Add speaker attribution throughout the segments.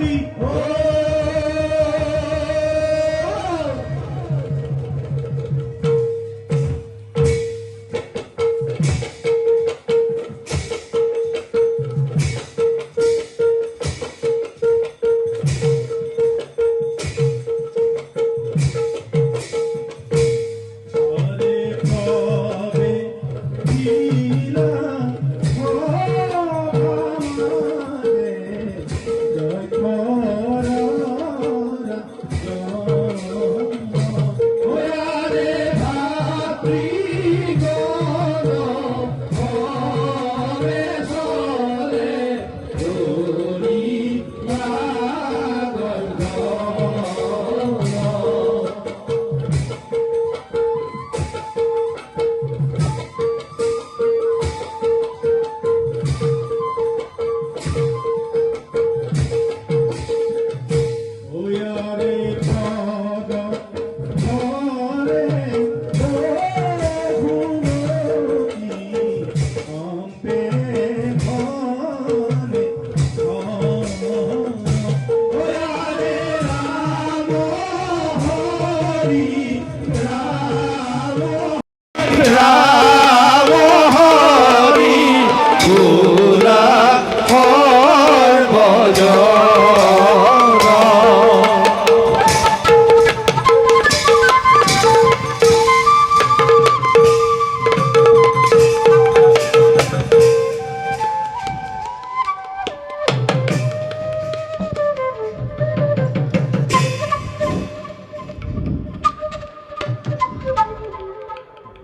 Speaker 1: হরি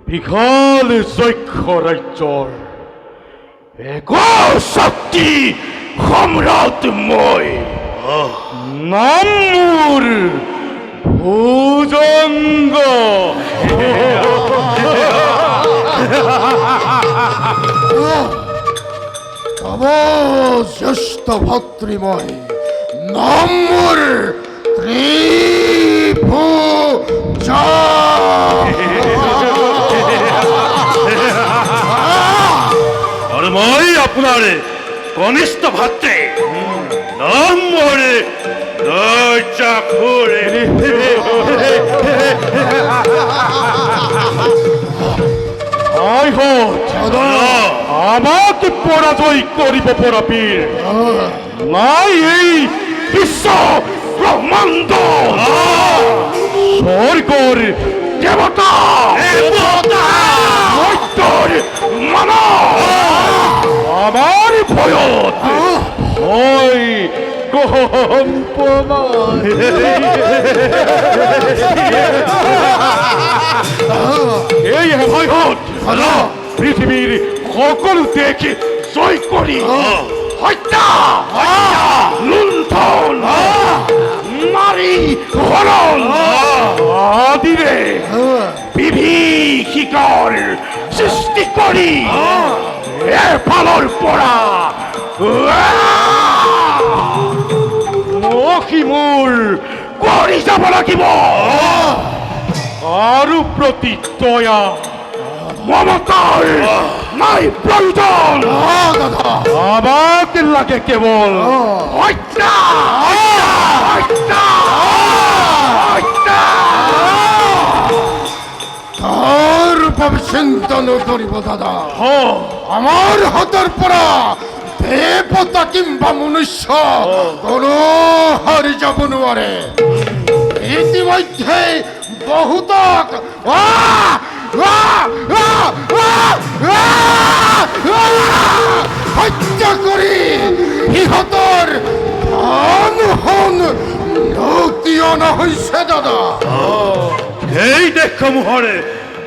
Speaker 2: বিশাল যক্ষ ৰাজ্যৰ এক শক্তি সম্ৰাট মই নাম মোৰ ভুজংগ
Speaker 3: তব জ্যেষ্ঠ ভাতৃময় নাম মোৰ ত্ৰিভুজ
Speaker 2: আৰু মই আপোনাৰ কনিষ্ঠ ভাতৃ নাম মোৰ দৰ্জাখুৰে আমাকে পরাজয় করিব পৰা বীর নাই এই বিশ্ব ব্রহ্মাণ্ড স্বর্গর দেবতা মৈত্যর মানব আমার ভয়ত ওই কম্পমান এই ভয়ত পৃথিবীর সকল দেখে জয় করি হত্যা লুণ্ঠন মারি হরণ আদিরে বিভীষিকার সৃষ্টি করি এর ফালৰ পৰা মহিমূৰ কৰি যাব লাগিব আৰু প্ৰতি দয়া মমতাৰ নাই প্ৰয়োজন আমাকে লাগে কেৱল হত্যা হত্যা হত্যা
Speaker 3: তাৰ বাবে চিন্তা নকৰিব দাদা আমাৰ হাতৰ পৰা দেৱতা কিম্বা মনুষ্য কোনো হাৰি যাব নোৱাৰে ইতিমধ্যে বহুতক হত্যা কৰি সিহঁতৰ ধন লুটি অনা হৈছে দাদা
Speaker 2: এই দেশসমূহৰে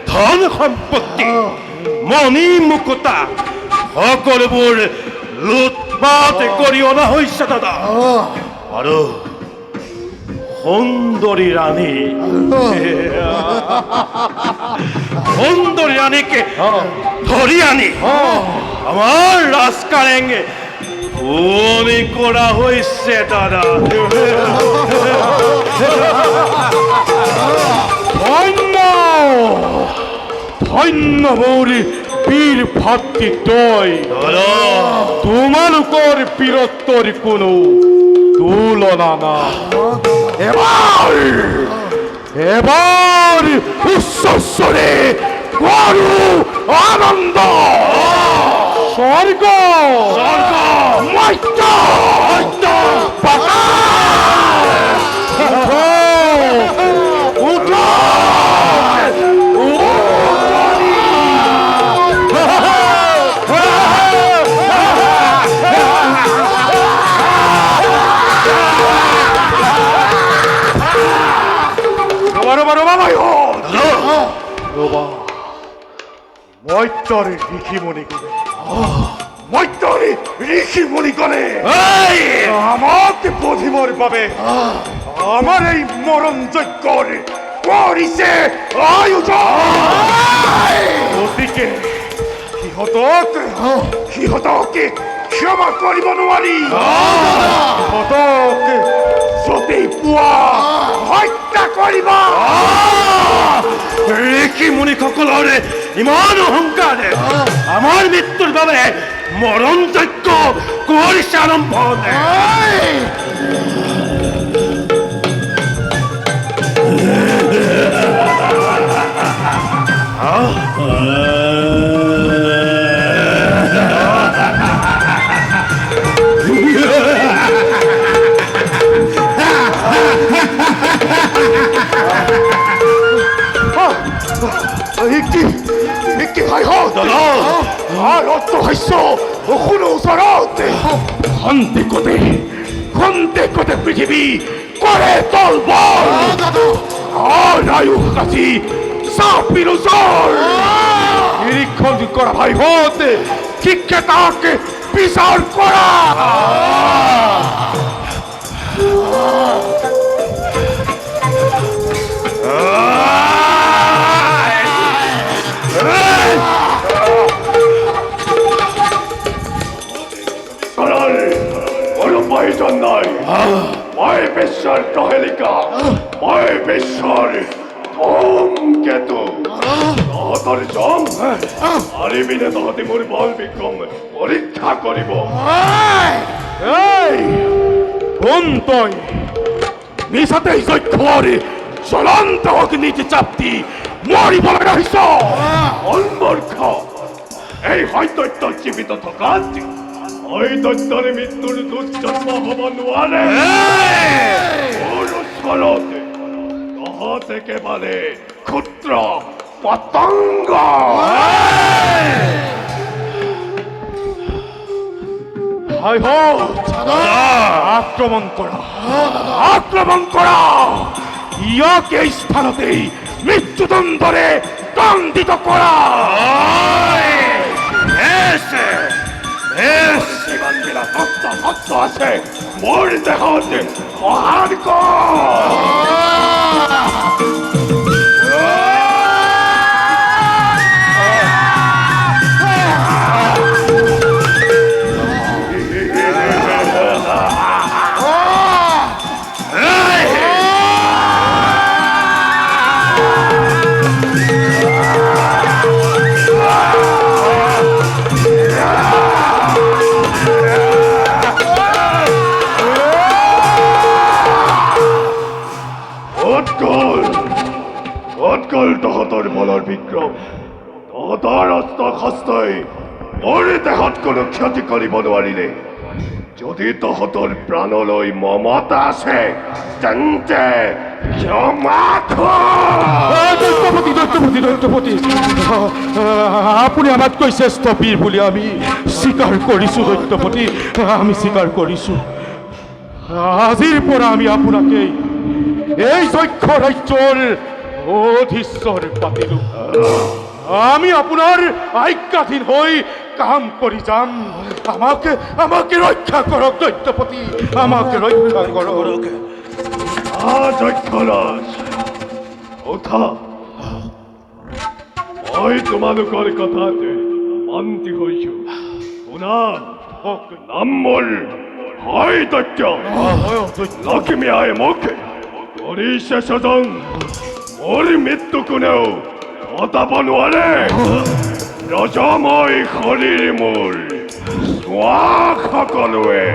Speaker 2: ধন সম্পত্তি মণি মুকুতা সকলোবোৰ লুটপাট কৰি অনা হৈছে দাদা আৰু সুন্দৰী ৰাণীকে ধৰি আনি আমাৰ ৰাজকাৰেঙে পুৰণি কৰা হৈছে দাদা ধন্য ধন্য মোৰ বীর ভাতৃদ্বয় তোমালোকৰ বীৰত্বৰ কোনো তুল তুলনা না। এবার এবার উচ্চস্বরে গরু আনন্দ স্বর্গ স্বর্গ মৈত্য মৈত্য উঠো মৈত্তরে ঋষিমণি গণে মৈত্তরে ঋষিমণি গণে আমাকে পথিমর পাবে আমার এই মরণ যজ্ঞর করিছে আয়োজন ওদিকে কিহতকে ক্ষমা করিব নোৱাৰি কিহতকে যদি পুৱা হত্যা কৰিব ঋষিমুনি সকলৰে ইমান অহংকাৰে আমাৰ মৃত্যুৰ বাবে মৰণ যজ্ঞ কৰিছে আৰম্ভ কি ভাই দাদা আর অর্থ হাস্য কোনো ওচৰত খন্তে কতে পৃথিৱী কৰে তলবল আর আয়ুষ কাছি চাপিৰ ওচৰ নিৰীক্ষণ কৰা ভাই হতে শিক্ষা তাকে বিচাৰ কৰা মই বিশ্বৰ প্ৰহেলিকা মই বিশ্বৰ ধূমকেতু তহঁতৰ জম পাৰিবিনে তহঁতি মোৰ বল বিক্ৰম পৰীক্ষা কৰিব কোন তই মিছাতে যক্ষৰ জ্বলন্ত অগ্নিত চাপতি মৰিবলৈ আহিছ অনমূৰ্খ এই সত্যত্য জীৱিত থকাত ওই দত্তরে মৃত্যুর দুঃজন্ম হব নোৱাৰে তহঁত একেবাৰে ক্ষুদ্ৰ পতংগ আক্রমণ কৰা ইয়াকে এই স্থানতেই মৃত্যুদণ্ডৰে দণ্ডিত কৰা যিমানবিলাক ভক্ত আছে মোৰ দেহত অহাৰ তহঁতৰ বলৰ বিক্ৰম তহঁতৰ অস্ত্ৰ শস্ত্ৰই মোৰ দেহত কোনো ক্ষতি কৰিব নোৱাৰিলে যদি তহঁতৰ প্ৰাণলৈ মমতা আছে তেন্তে
Speaker 1: আপুনি আমাতকৈ শ্ৰেষ্ঠ বীৰ বুলি আমি স্বীকাৰ কৰিছোঁ দৈত্যপতি আমি স্বীকাৰ কৰিছোঁ আজিৰ পৰা আমি আপোনাকে এই যক্ষ ৰাজ্যৰ অধীশ্বৰ পাতিলোঁ আমি আপোনাৰ আজ্ঞাধীন হৈ কাম কৰি যাম আমাকে ৰক্ষা কৰক দৈত্যপতি আমাকে ৰক্ষা কৰক
Speaker 2: যক্ষৰাজ উঠা মই তোমালোকৰ কথাত মান্তি হৈছো শুনা নাম মোৰ হয় দৈত্য লক্ষ্মী আই মোক কৰিছে স্বজন মোৰ মৃত্যু কোনেও ঘটাব নোৱাৰে ৰজময় শৰীৰ মোৰ চোৱা সকলোৱে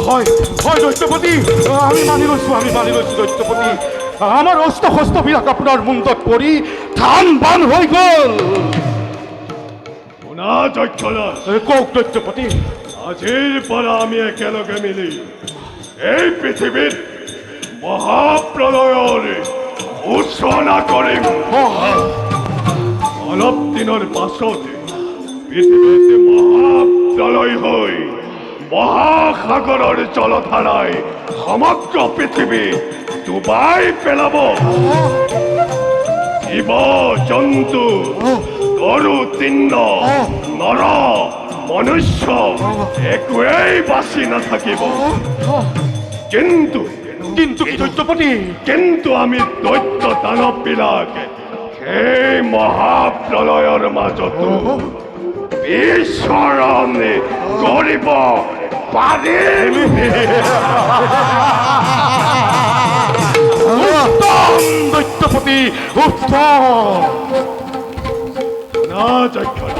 Speaker 1: হয় হয় দৈত্যপতি, আমি মানি লৈছো দৈত্যপতি। আমাৰ অস্ত্ৰ শস্ত্ৰবিলাক আপোনাৰ মুণ্ডত পৰি থান বান হৈ গ'ল।
Speaker 2: শুনা যক্ষৰাজ,
Speaker 1: কওক দৈত্যপতি।
Speaker 2: আজিৰ পৰা আমি একেলগে মিলি এই পৃথিৱীত মহাপ্ৰলয়ৰ সূচনা কৰিম। অলপ দিনৰ পাছত পৃথিৱীত মহাপ্ৰলয় হৈ মহাসাগৰৰ জলধাৰাই সমগ্ৰ পৃথিৱী ডুবাই পেলাব। জীৱ জন্তু, গৰু তৃণ, নৰ মনুষ্য একোৱেই বাচি নাথাকিব। কিন্তু
Speaker 1: কিন্তু কি দৈত্যপতি?
Speaker 2: কিন্তু আমি দৈত্য দানৱবিলাক সেই মহাপ্ৰলয়ৰ মাজতো বিচৰণ কৰিব পাৰিম।
Speaker 1: উত্তম দৈত্যপতি, উত্তম।
Speaker 2: না যক্ষৰাজ,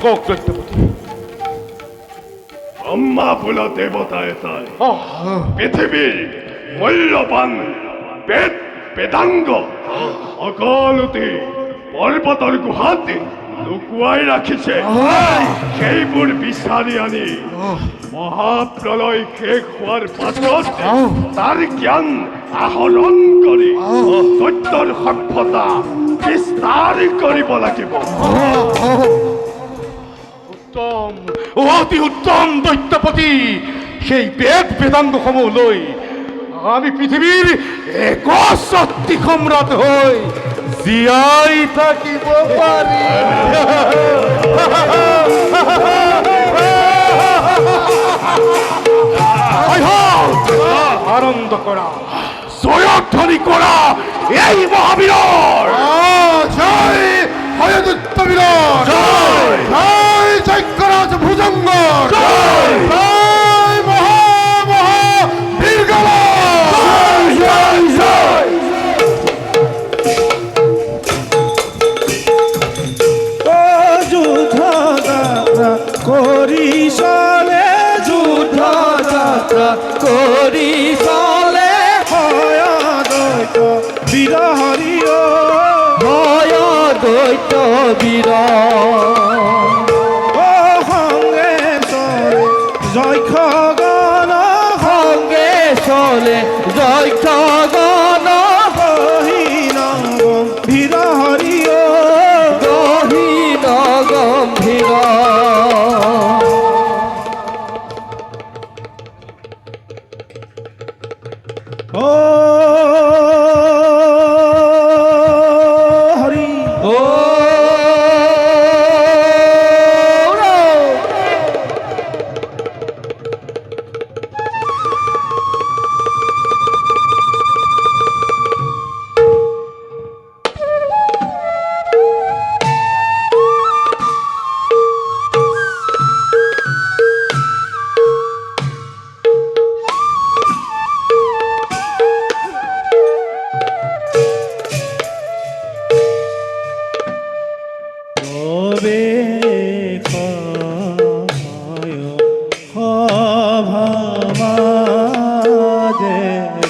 Speaker 1: কওক দৈত্যপতি।
Speaker 2: ব্ৰহ্মা বোলা দেৱতা এটাই
Speaker 1: অহ,
Speaker 2: পৃথিৱীৰ মূল্যৱান বেদ বেদাংগ সকলোতে পৰ্বতৰ গুহাত লুকুৱাই ৰাখিছে। সেইবোৰ বিচাৰি আনি মহাপ্ৰলয় শেষ হোৱাৰ পাছত তাৰ জ্ঞান আহৰণ কৰি দৈত্যৰ সভ্যতা বিস্তাৰ কৰিব লাগিব।
Speaker 1: উত্তম, অতি উত্তম দৈত্যপতি। সেই বেদ বেদাংগসমূহ লৈ আমি পৃথিৱীৰ একচ্ছত্ৰী সম্ৰাট হৈ জীয়াই থাকিব পাৰিম। আনন্দ কৰা, জয়ধ্বনি কৰা এই মহাবীৰৰ
Speaker 3: জয় হয়দত্ত বীরর,
Speaker 1: জয়।
Speaker 3: জয় যক্ষরাজ ভুজঙ্গ,
Speaker 1: জয়।
Speaker 3: জয় মহা মহা বীরগণ,
Speaker 1: জয় জয়।
Speaker 4: যুদ্ধ যাত্রা করি চলে, যুদ্ধ যাত্রা করি চলে, হয় দৈত্য বীর হরিও, হয় দৈত্য বীর। ও সঙ্গে চলে যক্ষ গণ, সঙ্গে চলে যক্ষ গণ, গহীন গম্ভীর হরিও, গহীন গম্ভীর। ও হরি, ও তবে কয় সভামাজে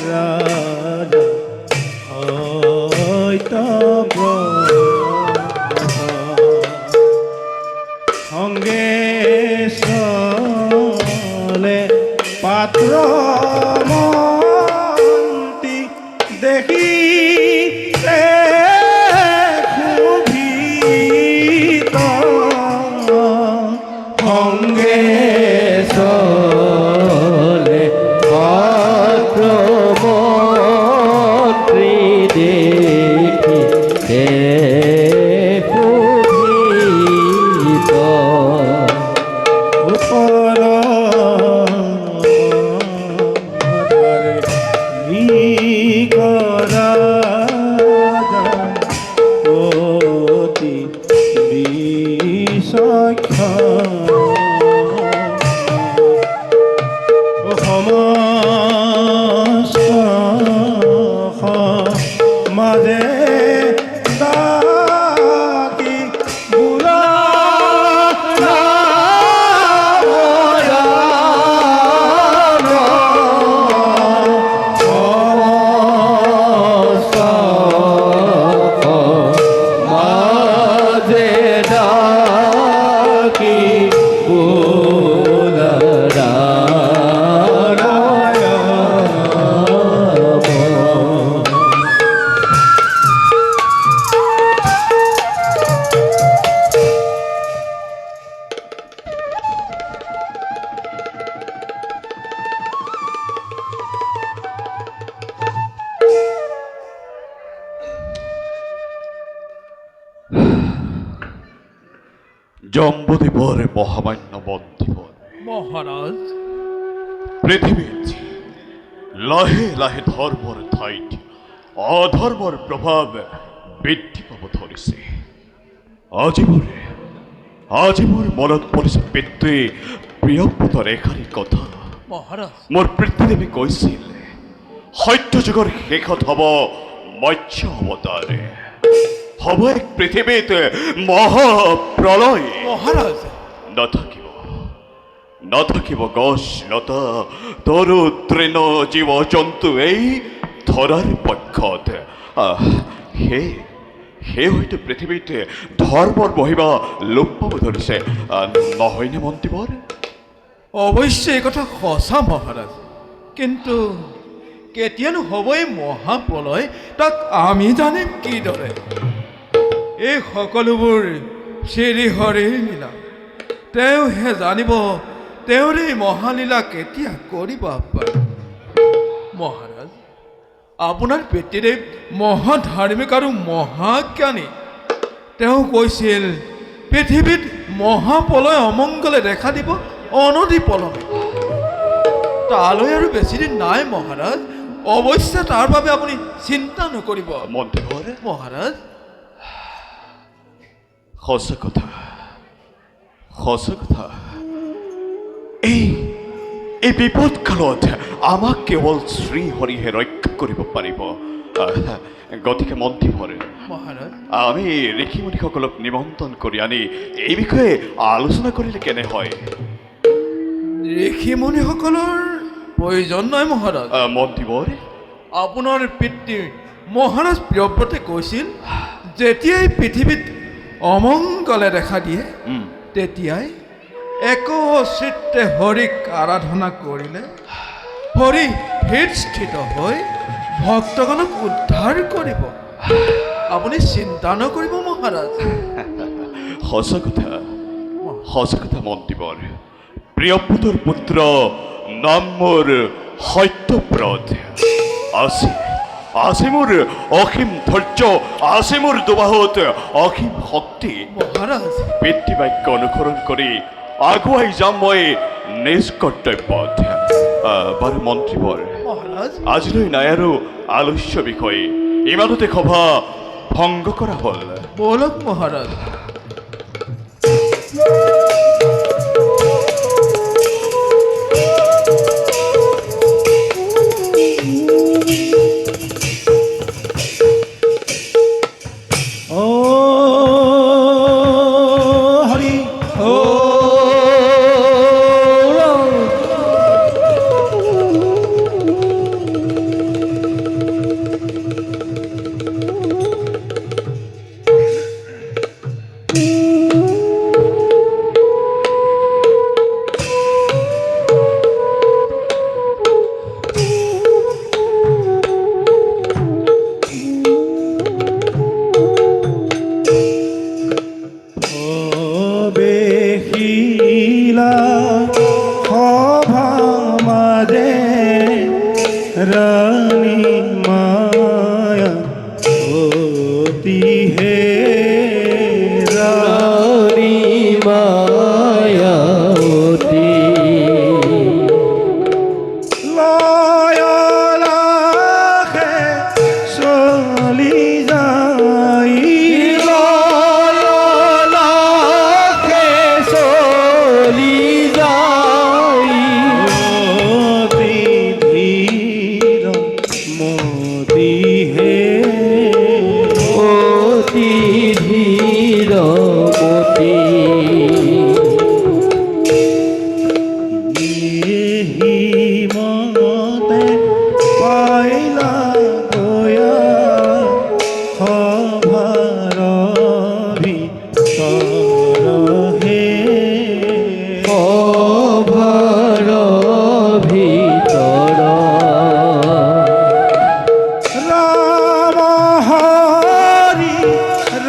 Speaker 4: রাজা হয়তো সঙ্গে চলে পাত্র মন্ত্রী, দেখি সঙ্গে চলে পাত্রমন্ত্রী, দেখি কুভিত উপর করা অতি বিচক্ষণ। বোলা রাম
Speaker 1: জম্বুদ্বীপৰ মহামান্য মন্ত্ৰীবর
Speaker 5: মহারাজ
Speaker 1: পৃথিৱীত লাহে লাহে ধৰ্মৰ ঠাইত অধৰ্মৰ প্ৰভাৱ বৃদ্ধি পাব ধৰিছে। আজি মোৰ মনত পৰিছে পিতৃ প্ৰিয়ব্ৰত ৰেখাৰী কথা।
Speaker 5: মহারাজ
Speaker 1: মোৰ পিতৃদেৱে কৈছিল সত্যযুগৰ শেষত হ'ব মৎস্য অৱতাৰ, হ'ব এক পৃথিৱীত মহাপ্ৰলয়।
Speaker 5: মহারাজ
Speaker 1: নাথাকিব গছ লতা তৰু তৃণ জীৱ জন্তু এই ধৰাৰ পক্ষত। সেই হয়তো পৃথিৱীত ধৰ্মৰ মহিমা লোপ পাব ধৰিছে, নহয়নে মন্ত্ৰীবৰ?
Speaker 5: অৱশ্যে এই কথা সঁচা মহারাজ, কিন্তু কেতিয়ানো হ'ব এই মহাপ্ৰলয় তাক আমি জানিম কিদৰে? এই সকলোবোৰ শ্ৰীহৰিৰ লীলা, তেওঁহে জানিব তেওঁৰ এই মহালীলা কেতিয়া কৰিব পাৰে। মহাৰাজ, আপোনাৰ পিতৃদেৱ মহাধাৰ্মিক আৰু মহাজ্ঞানী। তেওঁ কৈছিল পৃথিৱীত মহাপ্ৰলয় অমংগলে দেখা দিব অনতি পলমে। তালৈ আৰু বেছিদিন নাই মহাৰাজ, অৱশ্যে তাৰ বাবে আপুনি চিন্তা নকৰিব।
Speaker 1: মন্ত্ৰীবৰ
Speaker 5: মহাৰাজ,
Speaker 1: সঁচা কথা এই বিপদ কালত আমাক কেৱল শ্ৰীহৰিহে ৰক্ষা কৰিব পাৰিব। গতিকে মন্ত্ৰীবৰ
Speaker 5: মহাৰাজ,
Speaker 1: আমি ঋষিমুনিসকলক নিমন্ত্ৰণ কৰি আনি এই বিষয়ে আলোচনা কৰিলে কেনে হয়?
Speaker 5: ঋষিমুনিসকলৰ প্ৰয়োজন নাই মহাৰাজ।
Speaker 1: মন্ত্ৰীবৰ
Speaker 5: আপোনাৰ পিতৃ মহাৰাজ প্ৰিয়ব্ৰতে কৈছিল যেতিয়াই পৃথিৱীত অমংগলে দেখা দিয়ে তেতিয়াই একচিত্তে হৰিক আৰাধনা কৰিলে হৰি হৃদস্থিত হৈ ভক্তগণক উদ্ধাৰ কৰিব। আপুনি চিন্তা নকৰিব মহাৰাজ।
Speaker 1: সঁচা কথা মন্ত্ৰীবৰ। প্ৰিয়ব্ৰতৰ পুত্ৰ নাম মোৰ সত্যব্ৰত। আছে মোৰ অসীম ধৈৰ্য, আছে মোৰ দুবাহুত অসীম শক্তি।
Speaker 5: মহাৰাজ,
Speaker 1: পিতৃবাক্য অনুসৰণ কৰি আগুৱাই যাম মই নিজ কৰ্তব্যত। বাৰু মন্ত্ৰীবৰ,
Speaker 5: মহাৰাজ,
Speaker 1: আজিলৈ নাই আৰু আলোচ্য বিষয়, ইমানতে সভা ভংগ কৰা হ'ল।
Speaker 5: বলক মহাৰাজ।
Speaker 4: রানী মায়া অতি হে রানী মায়াবতী লয়লাখে চলি যাই লয়লাখে চলি যায় কভার ভিতর রাম হরি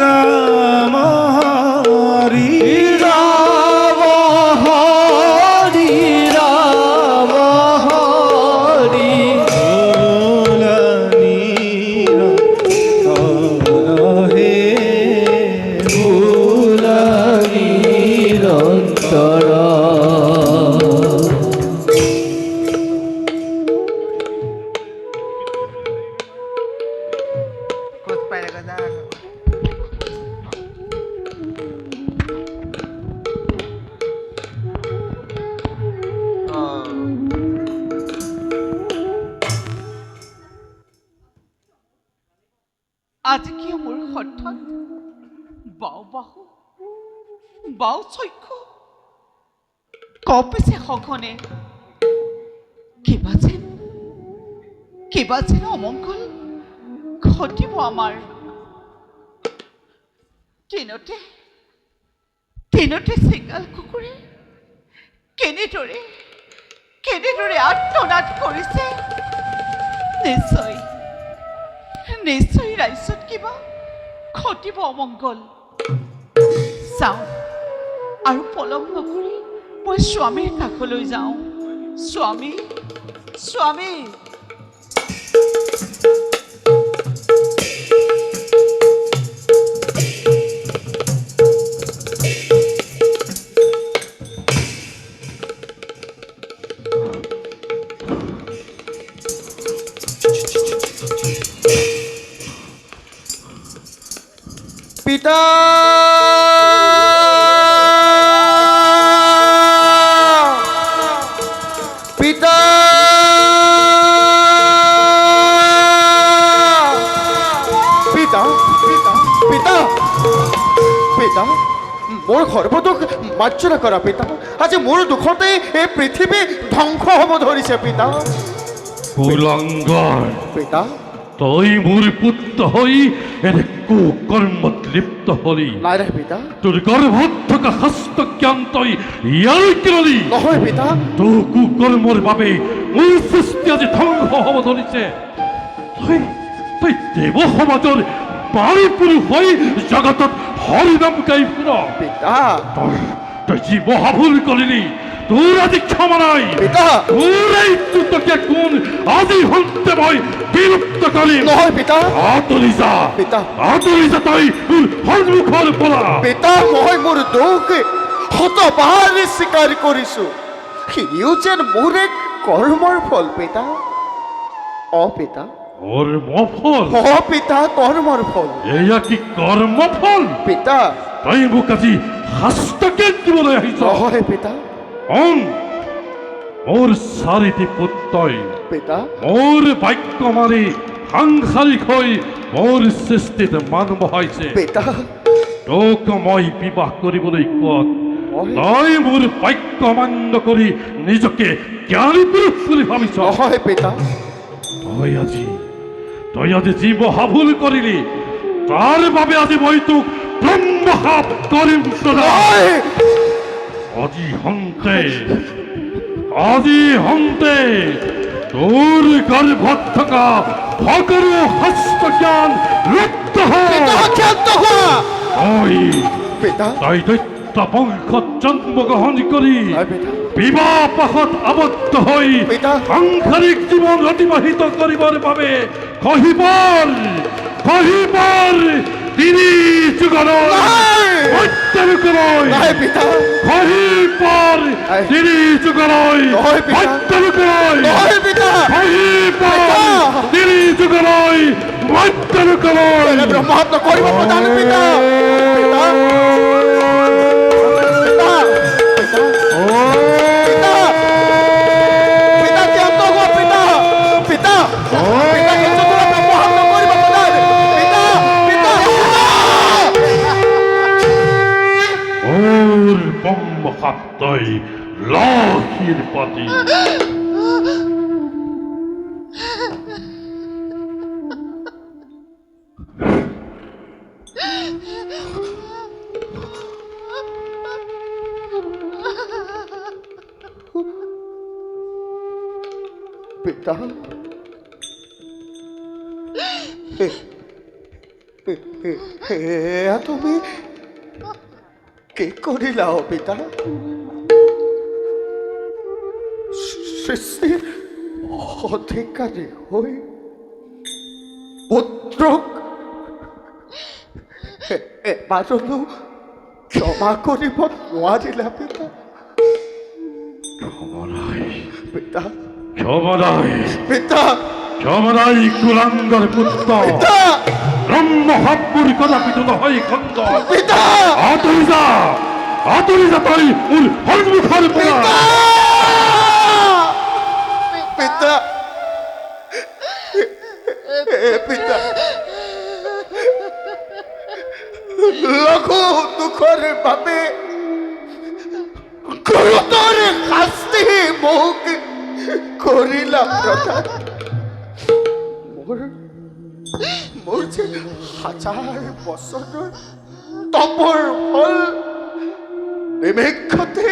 Speaker 4: রাম হরি রাম হরি রাম হরি হে নিরন্তর
Speaker 6: আজি কিয় মোৰ হঠাৎ বাও বাহু বাও চক্ষু কঁপিছে সঘনে কিবা যেন অমংগল ঘটিব আমাৰ দিনতে চিঙাল কুকুৰে কেনেদৰে আত্মনাদ কৰিছে নিশ্চয় ৰাজ্যত কিবা ঘটিব অমংগল যাওঁ আৰু পলম নকৰি মই স্বামীৰ কাষলৈ যাওঁ স্বামী
Speaker 3: পিতা পিতা পিতা পিতা পিতা মোৰ সৰ্বদুখ মাৰ্জনা কৰা পিতা আজি মোৰ দুখতে এই পৃথিৱী ধ্বংস হ'ব ধৰিছে পিতা
Speaker 1: কুলংগাৰ
Speaker 3: পিতা
Speaker 1: তই মোৰ পুত্ৰ হৈ এনে কুকৰ্মত লিপ্ত হলি
Speaker 3: নাই নাই পিতা
Speaker 1: তোৰ গৰ্ভত থকা হস্তজ্ঞান তই ইয়াৰ কিৰলি
Speaker 3: নহয় পিতা
Speaker 1: তোৰ কুকৰ্মৰ বাবে মোৰ সৃষ্টি আজি ধ্বংস হ'ব ধৰিছে তই দেৱ সমাজৰ পাৰি পুৰুষ হৈ জগতত হৰিনাম গাই ফুৰ
Speaker 3: পিতা
Speaker 1: তই যি মহাভুল কৰিলি তোৰ আজি ক্ষমা নাই
Speaker 3: পিতা
Speaker 1: তোৰ এই দুটকীয়া গুণ আজি হন্তে মই বিলুপ্ত কৰিম
Speaker 3: নহয় পিতা
Speaker 1: আঁতৰি যা
Speaker 3: পিতা
Speaker 1: তই মোৰ সন্মুখৰ পৰা
Speaker 3: পিতা মই মোৰ দোষ শতবাৰ স্বীকাৰ কৰিছোঁ সিও যেন মোৰ এক কৰ্মৰ ফল পিতা পিতা
Speaker 1: কৰ্মফল
Speaker 3: পিতা কৰ্মৰ ফল
Speaker 1: এয়া কি কৰ্মফল
Speaker 3: পিতা
Speaker 1: তই মোক আজি হস্তজ্ঞান দিবলৈ আহিছ
Speaker 3: নহয় পিতা
Speaker 1: মোৰ চাৰিটি পুত্ৰই
Speaker 3: পিতা
Speaker 1: মোৰ বাক্য মাৰি সাংসাৰিক হৈ মোৰ সৃষ্টিত মান বহাইছে
Speaker 3: পিতা
Speaker 1: তোক মই বিবাহ কৰিবলৈ কোৱাত
Speaker 3: মই
Speaker 1: তই মোৰ বাক্য অমান্য কৰি নিজকে জ্ঞানী পুৰুষ বুলি ভাবিছ
Speaker 3: নহয় পিতা
Speaker 1: তই আজি যি মহাভুল কৰিলি তাৰ বাবে আজি মই তোক ব্ৰহ্মশাপ কৰিম
Speaker 3: নহয়
Speaker 1: আজি হন্তে তোৰ গৰ্ভত থকা সকলো হস্তজ্ঞান লুপ্ত
Speaker 3: পিতা ক্ষান্ত হোৱা পিতা
Speaker 1: তই দৈত্য বংশত জন্মগ্ৰহণ কৰি
Speaker 3: নাই পিতা
Speaker 1: বিবাহ পাশত আবদ্ধ হৈ
Speaker 3: পিতা
Speaker 1: সাংসাৰিক জীৱন অতিবাহিত কৰিবৰ বাবে কহিবৰ তিনি যুগলৈ সত্যলোকলৈ
Speaker 3: নাই পিতা
Speaker 1: কহিবৰ তিনি যুগলৈ
Speaker 3: নহয় পিতা।
Speaker 1: সত্যলোকলৈ
Speaker 3: নহয় পিতা
Speaker 1: কহিবৰ তিনি যুগলৈ সত্যলোকলৈ
Speaker 3: এনে ব্ৰহ্মহত্য কৰিব প্ৰধান পিতা পিতা পিতা পিতা পিতা পিতা ক্ষান্ত হোৱা পিতা পিতা পিতা ক্ষান্ত হোৱা ব্ৰহ্মহত্য কৰিব প্ৰধান পিতা পিতা
Speaker 1: ওর বম্ব খাপ্তই লাখির পাতি
Speaker 3: পিতা এয়া তুমি কি কৰিলা পিতা? সৃষ্টিৰ অধিকাৰী হৈ পুত্ৰক এবাৰনো ক্ষমা কৰিব নোৱাৰিলা পিতা? পিতা
Speaker 1: ক্ষমতাই
Speaker 3: পিতা
Speaker 1: ক্ষমতাই কুলাঙ্গার পুত্র
Speaker 3: পিতা
Speaker 1: ব্রহ্মহাপুর কদাপিত নহয় খন্দ
Speaker 3: পিতা
Speaker 1: আতৰি যা তই মোৰ সন্মুখৰ পৰা
Speaker 3: পিতা পিতা লঘু দুখৰ বাবে গুৰুতৰ শাস্তি মোক কৰিলা প্ৰদান। মোৰ যে হাজাৰ বছৰৰ তপৰ ফল নিমিষতে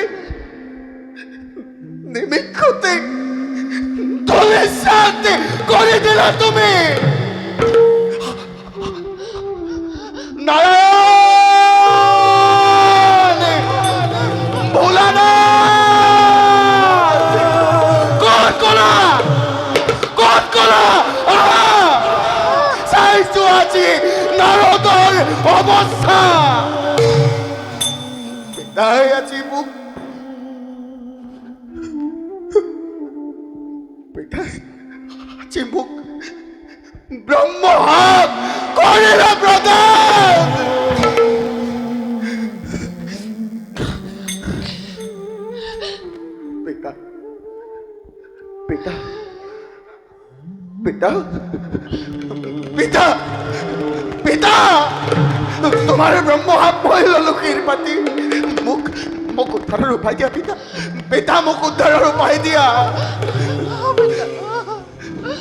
Speaker 3: ধূলিসাৎ কৰি দিলা তুমি। নারায়ণ ভোলানাথ কত কলা চাইছো আজি নারদৰ অৱস্থা। পিতাই আজি মোক ব্ৰহ্মহাত কৰিলা প্ৰদান। পিতা পিতা পিতা পিতা পিতা তোমাৰ ব্ৰহ্মহাত মই ললো কৃপাতি। মোক উদ্ধাৰৰ উপায় দিয়া পিতা। পিতা মোক উদ্ধাৰৰ উপায় দিয়া।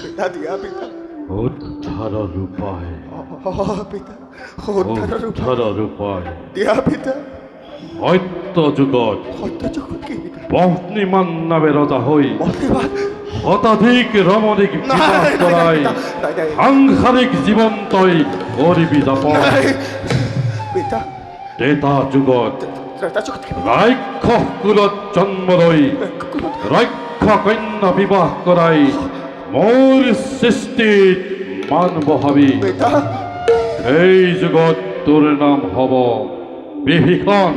Speaker 3: পিতা দিয়া পিতা
Speaker 1: উদ্ধাৰৰ উপায়
Speaker 3: পিতা উদ্ধাৰৰ
Speaker 1: উপায়
Speaker 3: দিয়া পিতা।
Speaker 1: সত্য যুগত
Speaker 3: সত্য জগত কি পিতা?
Speaker 1: বহ্নিমান নামে ৰজা হৈ
Speaker 3: মহিমান
Speaker 1: শতাধিক ৰমণীক বিবাহ কৰাই সাংসাৰিক জীৱন তই কৰিবি যাপন।
Speaker 3: পিতা
Speaker 1: ত্ৰেতা যুগত
Speaker 3: ত্ৰেতা জগত কি
Speaker 1: ৰাক্ষস কুলত জন্ম লৈ ৰক্ষ কন্যা বিবাহ কৰাই মোৰ সৃষ্টিত মান বহাবি।
Speaker 3: পিতা
Speaker 1: এই যুগত তোৰ নাম হব বিভীষণ।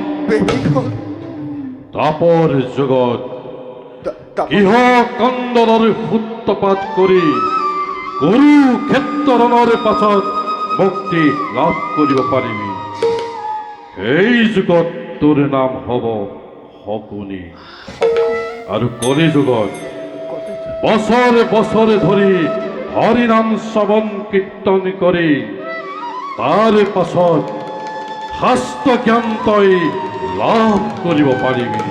Speaker 1: তাপৰ যুগত গৃহ কন্দলৰ সূত্ৰপাত কৰি কুৰুক্ষেত্ৰৰ পাছত মুক্তি লাভ কৰিব পাৰিবি। এই যুগত তোৰ নাম হব শকুনি। আৰু কলি যুগত বছৰে বছৰে ধৰি হৰিনাম শ্ৰৱণ কীৰ্তন কৰি তাৰ পাছত শাস্ত্ৰ জ্ঞান তই লাভ কৰিব পাৰিবি।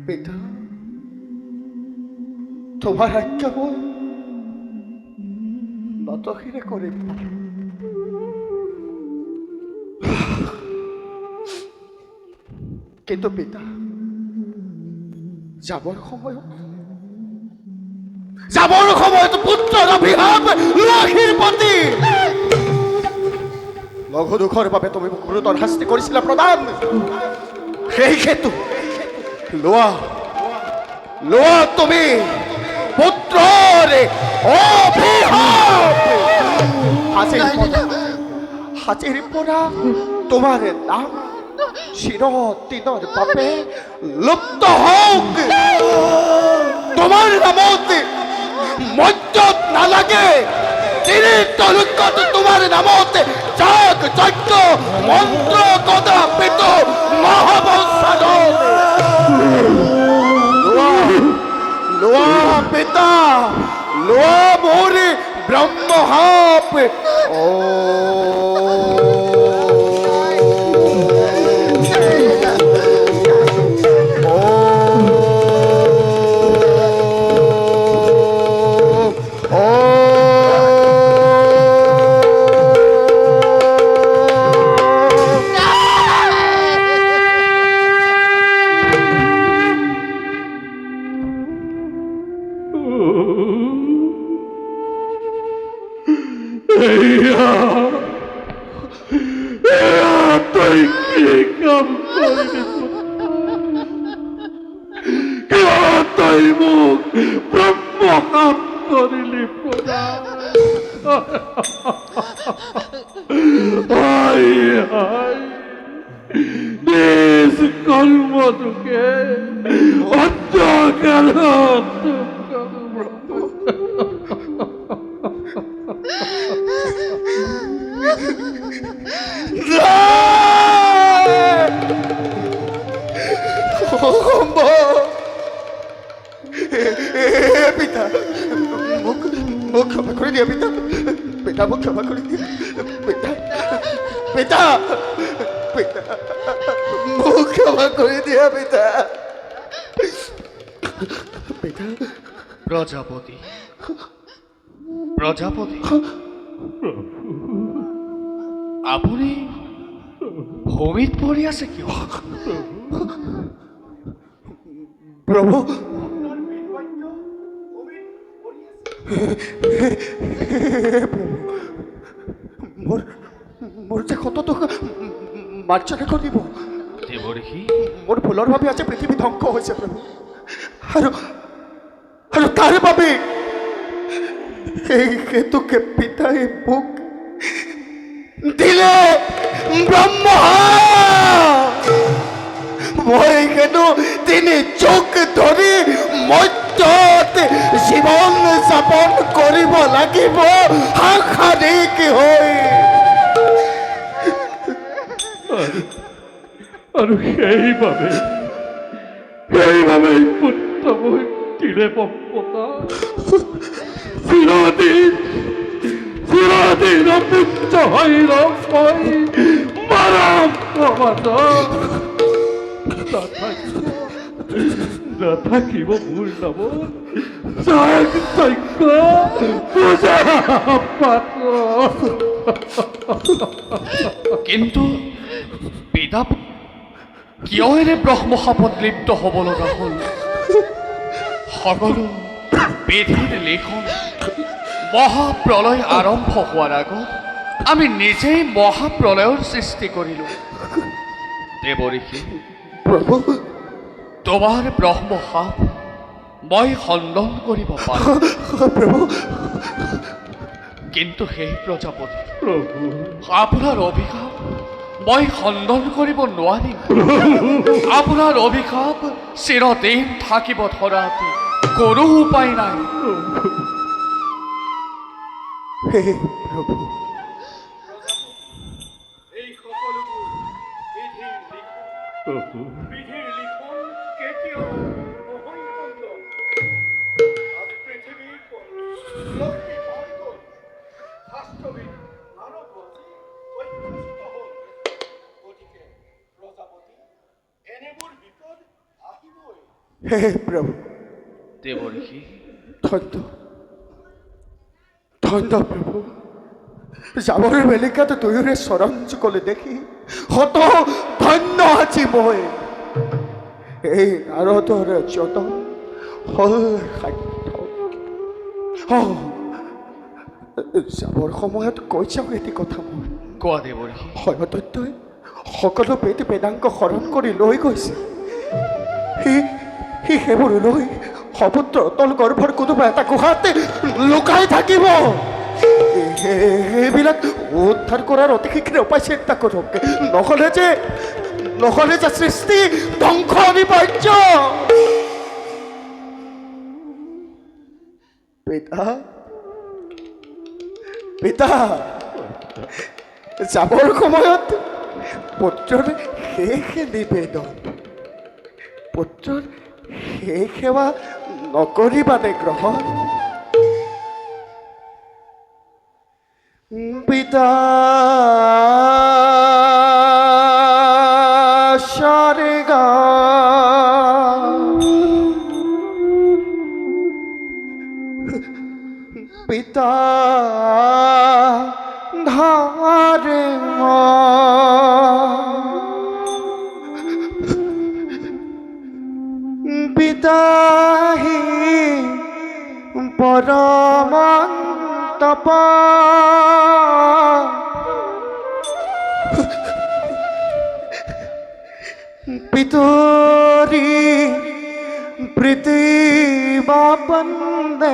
Speaker 3: পিতা তোমাৰ আজ্ঞা মই নতশিৰে কৰিম। কিন্তু পিতা যাবৰ সময়ত পুত্ৰৰ অভিশাপ লক্ষীৰ প্ৰতি লঘু দুখৰ বাবে তুমি মোক গুৰুতৰ শাস্তি কৰিছিলা প্ৰদান। সেই হেতু লোৱা তুমি পুত্ৰৰ অভিশাপ। আজিৰ পৰা তোমাৰ নাম চিৰদিনৰ বাবে লুপ্ত হওক। তোমাৰ নামত মৰ্যত নালাগে। তলুকত তোমাৰ নামত যাগ যজ্ঞ মন্ত্ৰ কদাপিত মহাবংশাদন। লোৱা পিতা লোৱা মোৰ ব্ৰহ্মহাপ।
Speaker 1: তই মোক ব্ৰহ্মহাত কৰিলি প্ৰদান। হায় হায়, নিজ কৰ্ম দুখে অন্তকালত
Speaker 3: পিতা মোক মোক ক্ষমা কৰি দিয়া পিতা, পিতা মোক ক্ষমা কৰি দিয়া পিতা, পিতা পিতা মোক ক্ষমা কৰি দিয়া পিতা, পিতা।
Speaker 2: প্ৰজাপতি, প্ৰজাপতি, আপুনি ভূমিত পৰি আছে কিয়?
Speaker 3: প্ৰভু, মোৰ মোৰ যে কতটো মাৰ্জনা কৰিব,
Speaker 2: দেৱঋষি,
Speaker 3: মোৰ ভুলৰ বাবে আজি পৃথিৱী ধ্বংস হৈছে প্ৰভু, আৰু আৰু তাৰ বাবে এই হেতুকে পিতাই মোক দিলে ব্ৰহ্মা। মই হেনো 3 যুগ ধৰি মৰ্ত্যত জীৱন যাপন কৰিব লাগিব সাংসাৰিক হৈ।
Speaker 1: আৰু সেইবাবে পুত্ৰ মই তিৰে পতা চিৰদিন চিৰদিন পুত্ৰ হৈ ৰৈ মাৰক নাথাকিব মোৰ নামত যাগ যজ্ঞ পূজা পাত্ৰ।
Speaker 2: কিন্তু পিতা কিয় এনে ব্ৰহ্মশাপত লিপ্ত হ'ব লগা হ'ল? সকলো বিধিৰ লিখন মহাপ্ৰলয় আৰম্ভ হোৱাৰ আগত আমি নিজেই মহাপ্ৰলয়ৰ সৃষ্টি কৰিলোঁ। দেৱঋষি,
Speaker 3: প্ৰভু,
Speaker 2: তোমাৰ ব্ৰহ্মশাপ মই খণ্ডন কৰিব পাৰোঁ,
Speaker 3: প্ৰভু,
Speaker 2: কিন্তু সেই প্ৰজাপতি
Speaker 1: প্ৰভু
Speaker 2: আপোনাৰ অভিশাপ মই খণ্ডন কৰিব নোৱাৰিম। আপোনাৰ অভিশাপ চিৰদিন থাকিব ধৰাত কোনো উপায় নাই।
Speaker 3: হে প্ৰভু,
Speaker 2: এই সকলোবোৰ বিধিৰ লিখন কেতিয়াও নহয় খণ্ডন। আজ পৃথিৱীৰ লক্ষ্মী ভাৰতৰ শাস্ত্ৰবিদ মানৱৰজী অভ্যস্ত হ'ল। গতিকে প্ৰজাপতি, এনেবোৰ বিপদ আহিবই।
Speaker 3: হে প্ৰভু,
Speaker 2: দেৱঋষি,
Speaker 3: ধন্য ধন্য প্ৰভু, যাবৰ বেলিকাত দুয়োৰে চৰণ যুগলে দেখি হত ধন্য আজি মই। এই নাৰদৰ যতন হল সাৰ্থক। যাবৰ সময়ত কৈ যাওঁ এটি কথা মই।
Speaker 2: কোৱা দেৱঋষি।
Speaker 3: হয়তই সকলো বেদ বেদাংগ হৰণ কৰি লৈ গৈছে। সি সেইবোৰ লৈ সমুদ্ৰ অতল গৰ্ভৰ কোনোবা এটা গুহাত লুকাই থাকিব। সেইবিলাক উদ্ধাৰ কৰাৰ অতি শীঘ্ৰে উপায় চিন্তা কৰক, নহলে যে সৃষ্টি ধ্বংস অনিবাৰ্য। পিতা, পিতা, যাবৰ সময়ত পুত্ৰৰ শেষ নিবেদন, পুত্ৰৰ শেষ সেৱা নকৰিবানে গ্ৰহণ? পিতা স্বৰ্গা পিতা ধারে পিতাহি পরমন্তপ পিতরি प्रीति बापन्दे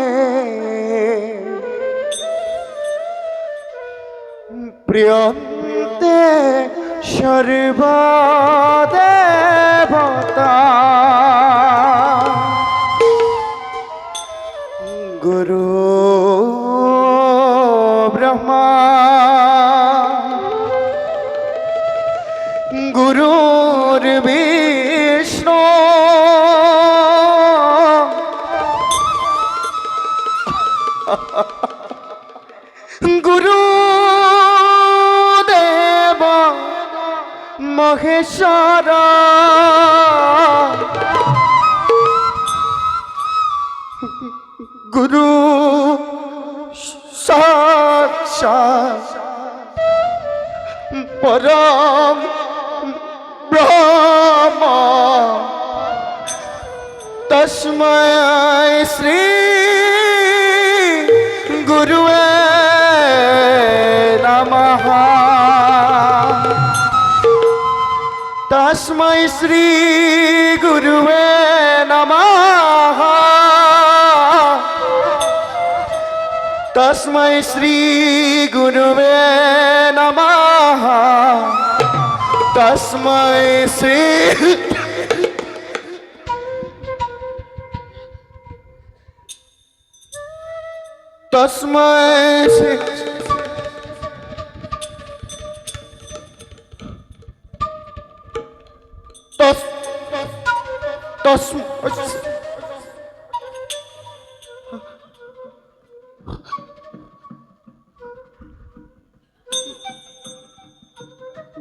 Speaker 3: प्रियन्ते सर्वदेवता गुरु ब्रह्मा गुरुर्विष्णु गुरुदेव महेश्वर गुरु साक्षात् परम ब्रह्म तस्मै श्री गुरुवे नमः तस्मै श्री गुरुवे नमः तस्मै श्री गुरुवे नमः तस्मै श्री तस्मै श्री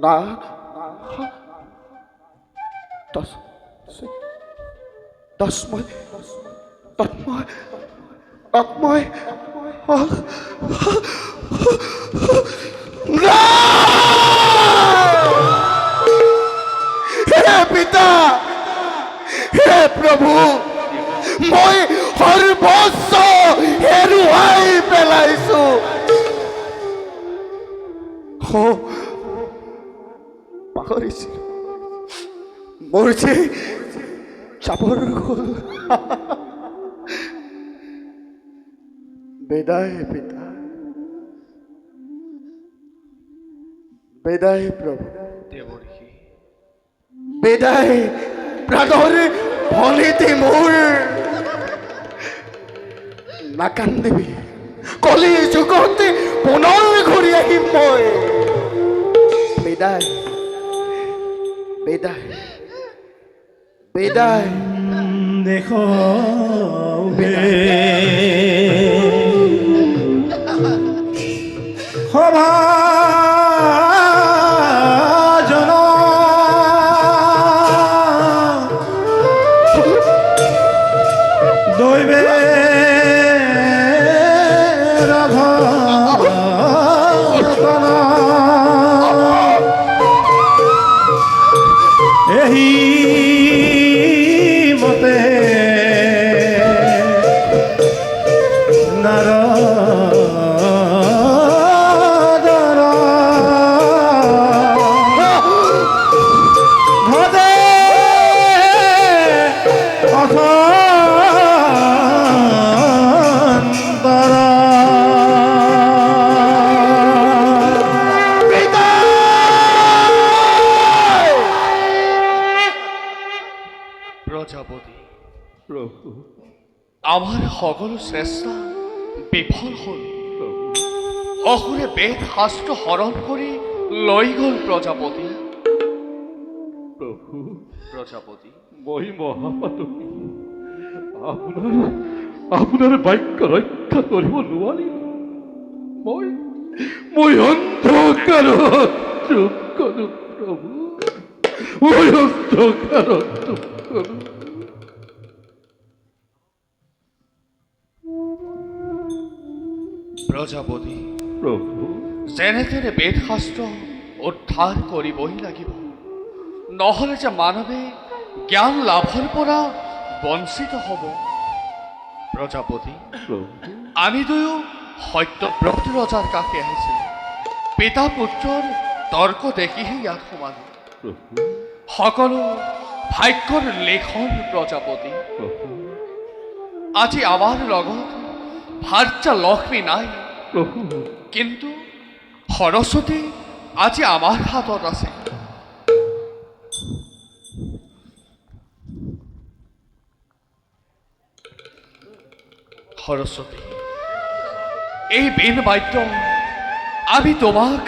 Speaker 3: ना तस्मै तस्मै तस्मै हे पिता हे प्रभु मैं सर्वस्व हेरुवाई पेलाइछु हो পাহৰিছিলো মোৰ যে চাবৰ হ'ল বেদায় পিতা বেদায় প্ৰভু বেদায় প্ৰাণৰ ভলিতে মোৰ নাকান্দিবি কলি যুগতে পুনৰ ঘূৰি আহিম মই বেদায় বেদায় বেদায়
Speaker 4: দেখো সভা জন দৈবে এই মতে নারদর ভদে অথন্তর
Speaker 2: প্রজাপতি আমার সকলো চেষ্টা বিফল হল অসুৰে বেদ শাস্ত্ৰ হৰণ কৰি লৈ গ'ল প্ৰজাপতি প্ৰজাপতি
Speaker 1: মই মহাপাতকী আপোনাৰ বাক্য ৰক্ষা কৰিব নোৱাৰিলো মই অন্ধকাৰত চুপ কৰো প্ৰভু মই অন্ধকাৰত চুপ কৰো
Speaker 2: প্ৰজাপতি
Speaker 1: প্ৰভু
Speaker 2: যেনে তেনে বেদ শাস্ত্ৰ উদ্ধাৰ কৰিবই লাগিব নহ'লে যে মানৱে জ্ঞান লাভৰ পৰা বঞ্চিত হ'ব প্ৰজাপতি আমি দুয়ো সত্যব্ৰত ৰজাৰ কাষে আহিছিলোঁ পিতা পুত্ৰৰ তৰ্ক দেখিহে ইয়াত সোমালো সকলো ভাগ্যৰ লেখন প্ৰজাপতি
Speaker 7: আজি আমাৰ লগত ভাৰ্যা লক্ষ্মী নাই, কিন্তু সৰস্বতী আজি আমাৰ হাতত আছে। সৰস্বতী, এই বীণ বাদ্য আমি তোমাক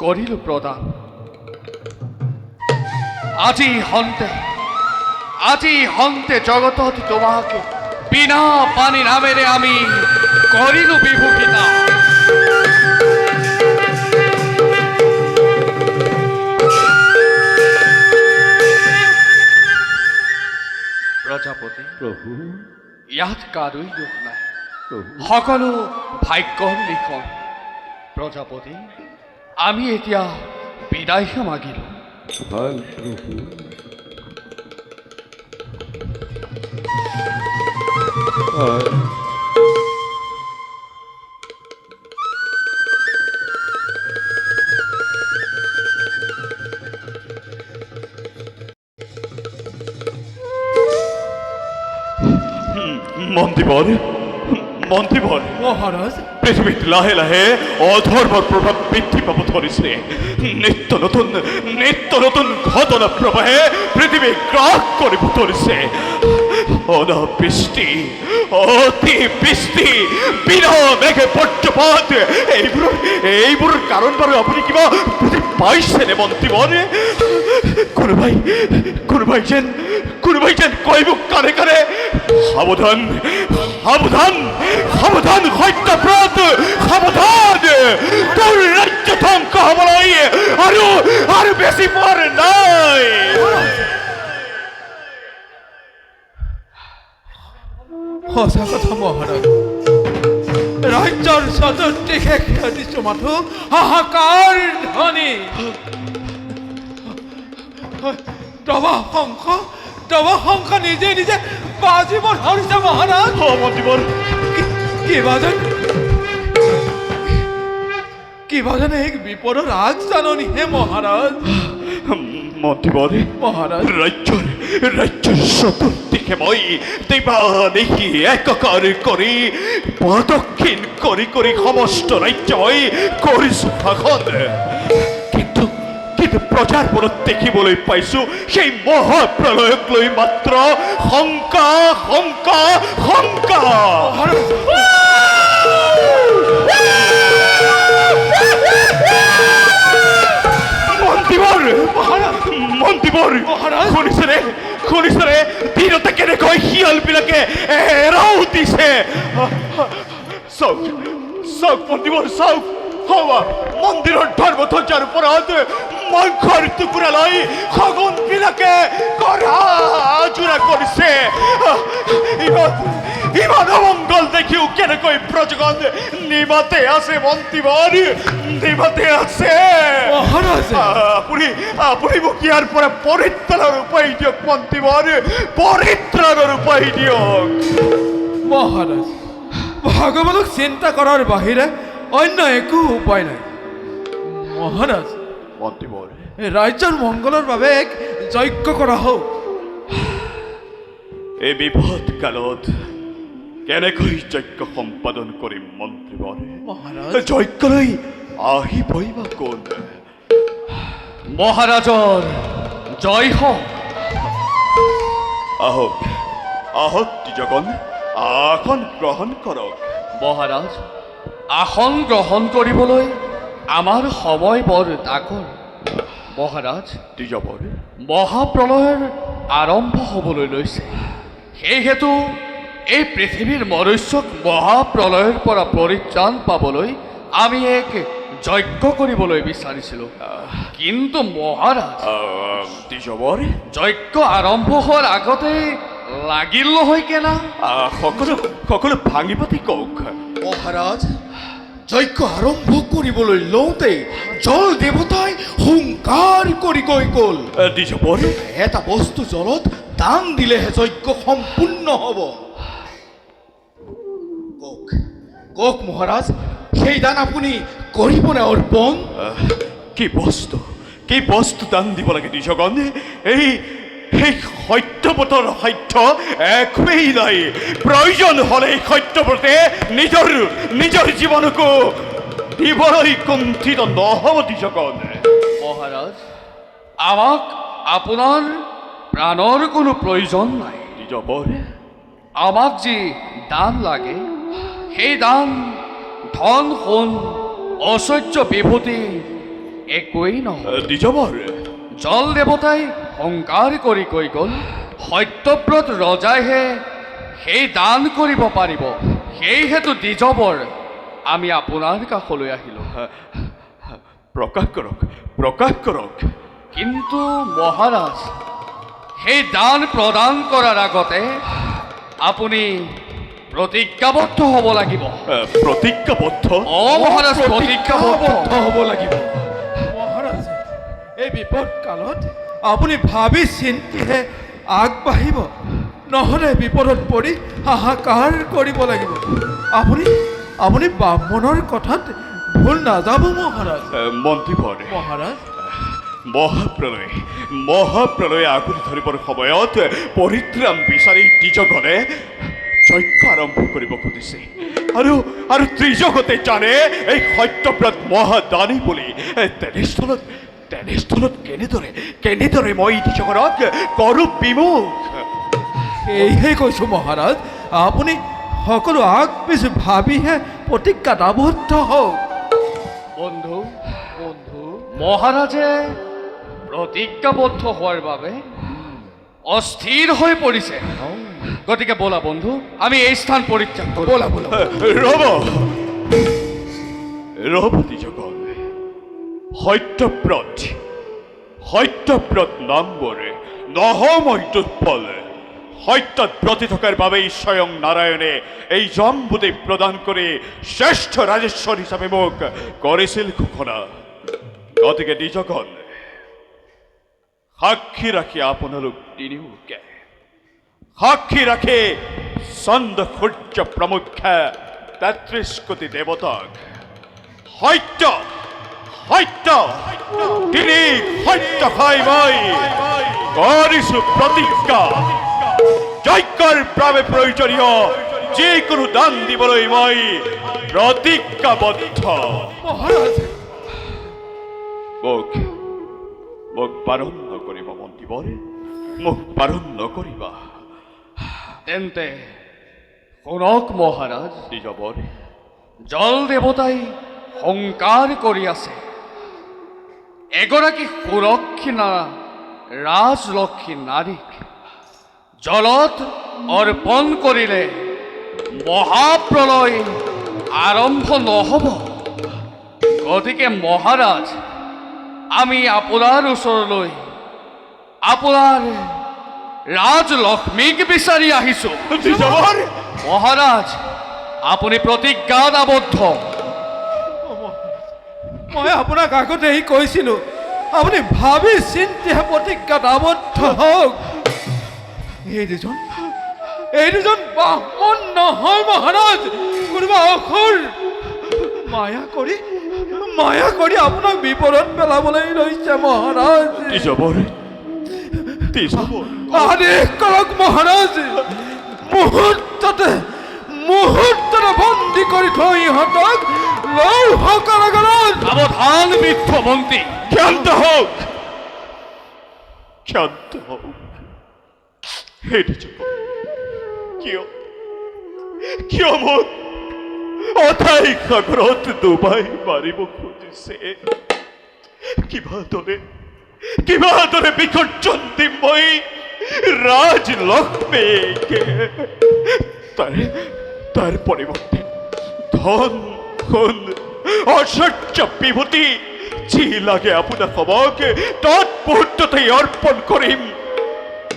Speaker 7: কৰিলো প্ৰদান। আজি হন্তে জগতত তোমাক বিনা পানী নামেৰে আমি কৰিলো বিভূষিতা। প্ৰজাপতি,
Speaker 1: প্ৰভু
Speaker 7: ইয়াত কাৰোই দুখ নাই, সকলো ভাগ্যৰ লিখন। প্ৰজাপতি, আমি এতিয়া বিদায়হে মাগিলো।
Speaker 1: ভাল প্ৰভু। মন্ত্ৰীবৰ, মন্ত্ৰীবৰ,
Speaker 5: মহাৰাজ,
Speaker 1: পৃথিৱীত লাহে লাহে অধৰ্মৰ প্ৰভাৱ বৃদ্ধি পাব ধৰিছে। নিত্য নতুন ঘটনা প্ৰবাহে পৃথিৱী গ্ৰাস কৰিব ধৰিছে। অনাবৃষ্টি, অতিবৃষ্টি, বিনা মেঘে বজ্ৰপাত, এইবোৰৰ কাৰণ বাৰু আপুনি কিবা বুজি পাইছেনে মন্ত্ৰীবৰ? কোনোবাই যেন কয় মোক কানে কানে, সাৱধান সাৱধান সাৱধান, সত্যব্ৰত সাৱধান, তোৰ ৰাজ্য ধ্বংস হবলৈ আৰু বেছি পৰ নাই।
Speaker 5: সঁচা কথা মহাৰাজ, ৰাজ্যৰ চতুৰ্দিশে খেদিছো মাথো হাহাকাৰ ধ্বনি। দবা শংখ নিজে নিজে বাজিব ধৰিছে মহাৰাজ।
Speaker 1: মন্ত্ৰীবৰ,
Speaker 5: কিবা যেন এক বিপদৰ আগ জাননীহে মহাৰাজ।
Speaker 1: মন্ত্ৰীবৰ,
Speaker 5: মহাৰাজ,
Speaker 1: ৰাজ্যৰ চতুৰ্দিশে মই দিবানিশি একাকাৰ কৰি প্ৰদক্ষিণ কৰি সমস্ত ৰাজ্য মই কৰিছো শাসন। কিন্তু প্ৰজাৰ মনত দেখিবলৈ পাইছো সেই মহাপ্ৰলয়ক লৈ মাত্ৰ শংকা। মন্ত্ৰীবৰ, শুনিছেনে দিনতে কেনেকৈ শিয়ালবিলাকে এৰাও দিছে? চাওক মন্ত্ৰীবৰ, চাওক, মন্দিৰৰ ধৰ্মধ্বজাৰ ওপৰত মাংসৰ টুকুৰা লৈ শগুনবিলাকে জোৰা কৰিছে। ইমান অমংগল দেখিও কেনেকৈ প্ৰজগণ নিমাতে আছে মন্ত্ৰীবৰ, নিমাতে আছে।
Speaker 5: মহাৰাজ,
Speaker 1: আপুনি মোক ইয়াৰ পৰা পৰিত্ৰাণৰ উপায় দিয়ক মন্ত্ৰীবৰ, পৰিত্ৰাণৰ উপায় দিয়ক।
Speaker 5: মহাৰাজ, ভগৱানক চিন্তা কৰাৰ বাহিৰে অন্য একো উপায় নাই। মহাৰাজ,
Speaker 1: মন্ত্ৰীবৰ,
Speaker 5: ৰাজ্যৰ মংগলৰ বাবে এক যজ্ঞ কৰা হওক।
Speaker 1: এই বিপদ কালত কেনেকৈ যজ্ঞ সম্পাদন কৰিম মন্ত্ৰীবৰ?
Speaker 5: মহাৰাজ,
Speaker 1: যজ্ঞলৈ আহিবই বা কোন?
Speaker 7: মহাৰাজৰ জয় হওক।
Speaker 1: আহক দ্বিজগণ, আসন গ্ৰহণ কৰক।
Speaker 7: মহাৰাজ, আসন গ্ৰহণ কৰিবলৈ আমাৰ সময় বৰ তাকৰ। মহাৰাজ,
Speaker 1: দ্বিজবৰ,
Speaker 7: মহাপ্ৰলয়ৰ আৰম্ভ হ'বলৈ লৈছে। সেইহেতু এই পৃথিৱীৰ মনুষ্যক মহাপ্ৰলয়ৰ পৰা পৰিত্ৰাণ পাবলৈ আমি এক যজ্ঞ কৰিবলৈ বিচাৰিছিলোঁ। কিন্তু মহাৰাজ,
Speaker 1: দ্বিজবৰ,
Speaker 7: যজ্ঞ আৰম্ভ হোৱাৰ আগতে লাগিল নহয় কেনা?
Speaker 1: সকলো ভাঙি পাতি কওক।
Speaker 3: মহাৰাজ, যজ্ঞ আৰম্ভ কৰিবলৈ লওঁতেই জল দেৱতাই হুংকাৰ কৰি কৈ গ'ল,
Speaker 1: দ্বিজবৰ,
Speaker 3: এটা বস্তু জলত দান দিলেহে যজ্ঞ সম্পূৰ্ণ হ'ব। কওক মহাৰাজ, সেই দান আপুনি কৰিবনে অৰ্পণ?
Speaker 1: কি বস্তু দান দিব লাগে দ্বিজগণ? এই সত্যব্ৰতৰ সাধ্য একোৱেই নাই। প্ৰয়োজন হ'লে এই সত্যব্ৰতে নিজৰ জীৱনকো দিবলৈ কুণ্ঠিত নহ'ব দ্বিজগণ।
Speaker 7: মহারাজ আমাক আপোনাৰ প্ৰাণৰ কোনো প্ৰয়োজন নাই।
Speaker 1: দ্বিজবৰ
Speaker 7: আমাক যি দান লাগে সেই দান ধন সোণ ঐশ্বৰ্য বিভূতি একোৱেই নহয়।
Speaker 1: দ্বিজবৰ
Speaker 7: জল দেৱতাই সংকাৰ কৰি কৈ গ'ল সত্যব্ৰত ৰজাইহে সেই দান কৰিব পাৰিব। সেইহেতু দ্বিজবৰ আমি আপোনাৰ কাষলৈ আহিলোঁ।
Speaker 1: প্ৰকাশ কৰক।
Speaker 7: কিন্তু মহাৰাজ সেই দান প্ৰদান কৰাৰ আগতে আপুনি প্ৰতিজ্ঞাবদ্ধ হ'ব লাগিব।
Speaker 1: প্ৰতিজ্ঞাবদ্ধ
Speaker 7: মহাৰাজ প্ৰতিজ্ঞাবদ্ধ হ'ব লাগিব।
Speaker 5: মহাৰাজ এই বিপদ কালত আপুনি ভাবি চিন্তিহে আগবাঢ়িব, নহ'লে বিপদত পৰি হাহাকাৰ কৰিব লাগিব। আপুনি ব্ৰাহ্মণৰ কথাত ভুল নাযাব মহাৰাজ।
Speaker 1: মন্ত্ৰীবৰ
Speaker 5: মহাৰাজ
Speaker 1: মহাপ্ৰলয় আগুৰি ধৰিবৰ সময়ত পৰিত্ৰাণ বিচাৰি দ্বিজগণে যজ্ঞ আৰম্ভ কৰিব খুজিছে। আৰু ত্ৰিজগতে জানে এই সত্যব্ৰত মহাদানী বুলি। তেনেস্থলত কেনেদৰে মই দ্বিজগণক কৰোঁ বিমুখ?
Speaker 5: সেয়েহে কৈছোঁ মহাৰাজ, আপুনি সকলো আগ পিছ ভাবিহে প্ৰতিজ্ঞাত আবদ্ধ হওক।
Speaker 7: বন্ধু মহাৰাজে প্ৰতিজ্ঞাবদ্ধ হোৱাৰ বাবে অস্থিৰ হৈ পৰিছে। গতিকে ব'লা বন্ধু আমি এই স্থান পৰিত্যাগ কৰোঁ। ব'লা
Speaker 1: ৰব দ্বিজগণ। সত্যব্ৰত নামবৰে নহময় দুৰ্বল। সত্যত ব্ৰতি থকাৰ বাবেই স্বয়ং নাৰায়ণে এই জম্বুদেৱ প্ৰদান কৰি শ্ৰেষ্ঠ ৰাজেশ্বৰ হিচাপে মোক কৰিছিল ঘোষণা। গতিকে দ্বিজগণ সাক্ষী ৰাখি আপোনালোক তিনিওকে সাক্ষী ৰাখি চন্দ্ৰ সূৰ্য প্ৰমুখ্যে ৩৩ কোটি দেৱতাক সত্য তিনি সত্য খাই মই কৰিছো প্ৰতিজ্ঞা। যজ্ঞৰ বাবে প্ৰয়োজনীয় যিকোনো দান দিবলৈ মই প্ৰতিজ্ঞাবদ্ধ।
Speaker 5: মহাৰাজ
Speaker 1: মোক বাৰণ নকৰিবা মন্ত্ৰীবৰ, মোক বাৰণ নকৰিবা।
Speaker 7: তেন্তে শুনক মহাৰাজ,
Speaker 1: দ্বিজবৰ
Speaker 7: জল দেৱতাই সংকাৰ কৰি আছে এগৰাকী সুৰক্ষিণা ৰাজলক্ষ্মী নাৰীক জলত অৰ্পণ কৰিলে মহাপ্ৰলয় আৰম্ভ নহ'ব। গতিকে মহাৰাজ আমি আপোনাৰ ওচৰলৈ আপোনাৰ ৰাজলক্ষ্মীক বিচাৰি আহিছোঁ।
Speaker 1: দ্বিজবৰ
Speaker 7: মহাৰাজ আপুনি প্ৰতিজ্ঞাত আবদ্ধ।
Speaker 5: মই আপোনাক আগতেই কৈছিলোঁ, আপুনি ভাবি চিন্তিহে প্ৰতিজ্ঞাত আবদ্ধ হওক। এই দুজন ব্ৰাহ্মণ নহয় মহাৰাজ, কোনোবা অসুৰ মায়া কৰি আপোনাক বিপদত পেলাবলৈ লৈছে মহাৰাজ।
Speaker 1: দ্বিজবৰ
Speaker 5: আদেশ কৰক মহাৰাজ, মুহূৰ্ততে বন্দী কৰি থৈ ইহঁতক লৌহ কাৰাগাৰত।
Speaker 7: সাৱধান বৃদ্ধ মন্ত্ৰী,
Speaker 1: ক্ষান্ত হওক। হে দ্বিজবৰ কিয় মোক অথাই সাগৰত ডুবাই মাৰিব খুজিছে? কিবা দৰে বিসৰ্জন দিম মই ৰাজলক্ষ্মীক। তাৰ পৰিৱৰ্তে ধন সোণ ঐশ্বৰ্য বিভূতি যি লাগে আপোনাক সবক তৎমুহূৰ্ততে অৰ্পণ কৰিম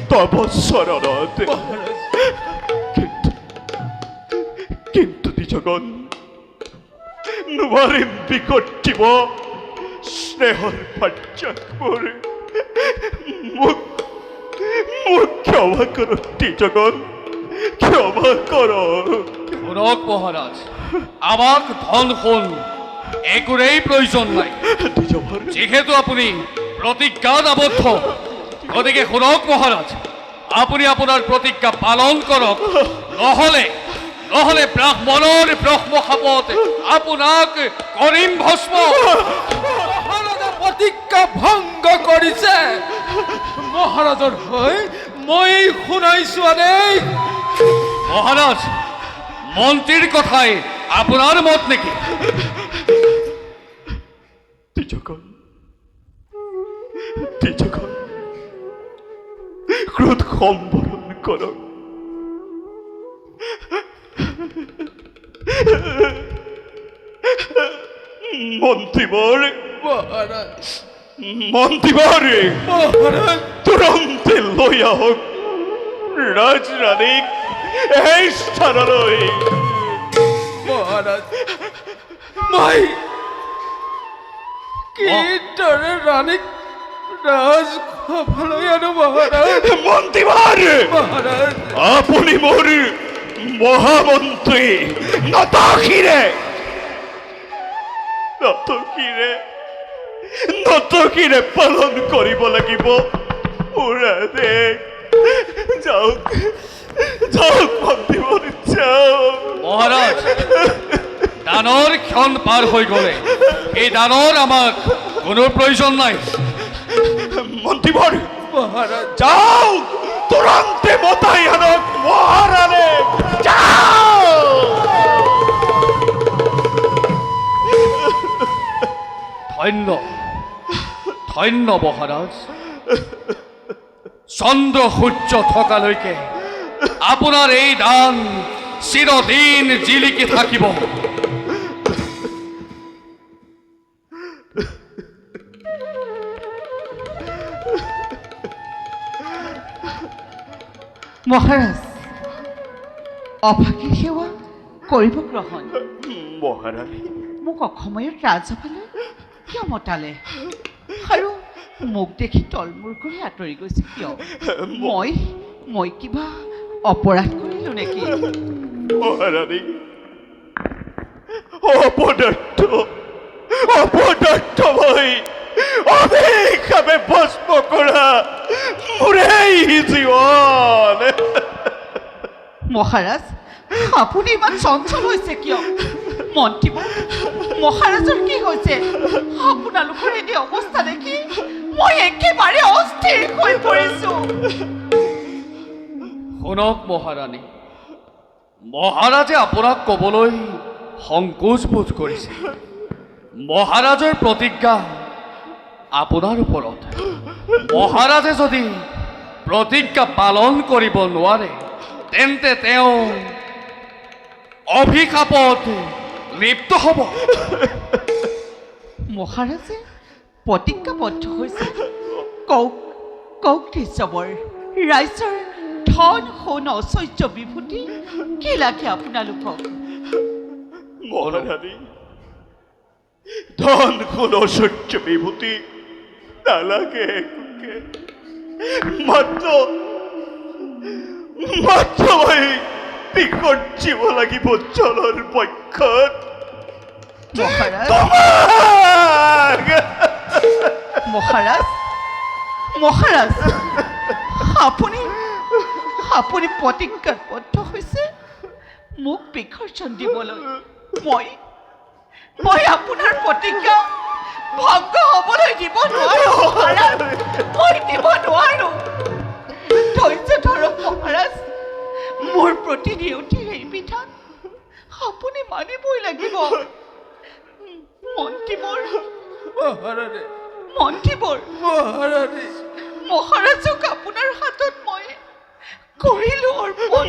Speaker 1: তব চৰণত। কিন্তু দ্বিজগণ নোৱাৰিম বিকটিব স্নেহৰ ভাৰ্যাক মোৰ। মোক ক্ষমা কৰক দ্বিজগণ, ক্ষমা কৰক।
Speaker 7: শুনক মহাৰাজ, আমাক ধন সোণ একোৰেই প্ৰয়োজন নাই।
Speaker 1: দ্বিজবৰ
Speaker 7: যিহেতু আপুনি প্ৰতিজ্ঞাত আবদ্ধ, গতিকে শুনক মহাৰাজ, আপুনি আপোনাৰ প্ৰতিজ্ঞা পালন কৰক, নহলে ব্ৰাহ্মণৰ ব্ৰহ্ম শাপত আপোনাক কৰিম ভস্ম।
Speaker 5: মহাৰাজে প্ৰতিজ্ঞা ভংগ কৰিছে। মহাৰাজৰ হৈ মই শুনাইছো আদেই।
Speaker 7: মহাৰাজ, মন্ত্ৰীৰ কথাই আপোনাৰ মত নেকি?
Speaker 1: তীৰ্যকন ক্ৰোধ সম্বৰণ কৰক। মন্ত্ৰীবৰ
Speaker 5: মহাৰাজ
Speaker 1: তুৰন্তে লৈ আহক ৰাজৰাণীক এই স্থানলৈ।
Speaker 5: মহাৰাজ, মই কিদৰে ৰাণীক ৰাজসভালৈ আনো মহাৰাজ?
Speaker 1: মন্ত্ৰীবৰ,
Speaker 5: মহাৰাজ,
Speaker 1: আপুনি মোৰ মহামন্ত্ৰী। নতশিৰে পালন কৰিব লাগিব মোৰ আদেশ। যাওক মন্ত্ৰীবৰ, যাওক।
Speaker 7: মহাৰাজ, দানৰ ক্ষণ পাৰ হৈ গ'লে এই দানৰ আমাক কোনো প্ৰয়োজন নাই।
Speaker 1: মন্ত্ৰীবৰ,
Speaker 5: মহাৰাজ,
Speaker 1: যাওক, তুৰন্তে মতাই আনক মহাৰাণে। যাওক।
Speaker 7: ধন্য মহাৰাজ, চন্দ্ৰ সূৰ্য থকালৈকে আপোনাৰ এই দান চিৰদিন জিলিকি থাকিব।
Speaker 6: মহাৰাজ, অভাগীৰ সেৱা কৰিব গ্ৰহণ।
Speaker 1: মহাৰাণী,
Speaker 6: মোক অসময়ত ৰাজসভালৈ কিয় মতালে আৰু মোক দেখি তলমূৰ কৰি আঁতৰি গৈছে কিয়? মই কিবা অপৰাধ কৰিলো নেকি?
Speaker 1: মহাৰাণী, অপদাৰ্থ মই অভিশাপে ভস্ম কৰা মোৰেই জীৱন।
Speaker 6: মহাৰাজ, আপুনি ইমান চঞ্চল হৈছে কিয়? মন্ত্ৰীবোৰ, মহাৰাজৰ কি হৈছে? আপোনালোকৰ এনে অৱস্থা দেখি মই একেবাৰে অস্থিৰ হৈ পৰিছো।
Speaker 7: শুনক মহাৰাণী, মহাৰাজে আপোনাক ক'বলৈ সংকোচ বোধ কৰিছে। মহাৰাজৰ প্ৰতিজ্ঞা আপোনাৰ ওপৰত। মহাৰাজে যদি প্ৰতিজ্ঞা পালন কৰিব নোৱাৰে তেন্তে তেওঁ অভিশাপত লিপ্ত হ'ব।
Speaker 6: মহাৰাজে প্ৰতিজ্ঞাবদ্ধ হৈছে। কওক দৃশ্যবৰ, ৰাইজৰ ধন সোণ ঐশ্বৰ্য বিভূতি কি লাগে আপোনালোকক?
Speaker 1: মহাৰাণী, ধন সোণ ঐশ্বৰ্য বিভূতি নালাগে একোকে। মাত্ৰ মই বিকৰ্জিব লাগিব জলৰ পক্ষত।
Speaker 6: মহাৰাজ, আপুনি প্ৰতিজ্ঞাবদ্ধ হৈছে মোক বিসৰ্জন দিবলৈ। মই আপোনাৰ প্ৰতিজ্ঞা ভংগ হ'বলৈ দিব নোৱাৰো মহাৰাজ, মই দিব নোৱাৰো। ধৈৰ্য ধৰক মহাৰাজ, মোৰ প্ৰতি নিয়তিৰ এই বিধান আপুনি মানিবই লাগিব। মন্ত্ৰীবোৰ, মহাৰাজক আপোনাৰ হাতত মই কৰিলো অৰ্পণ।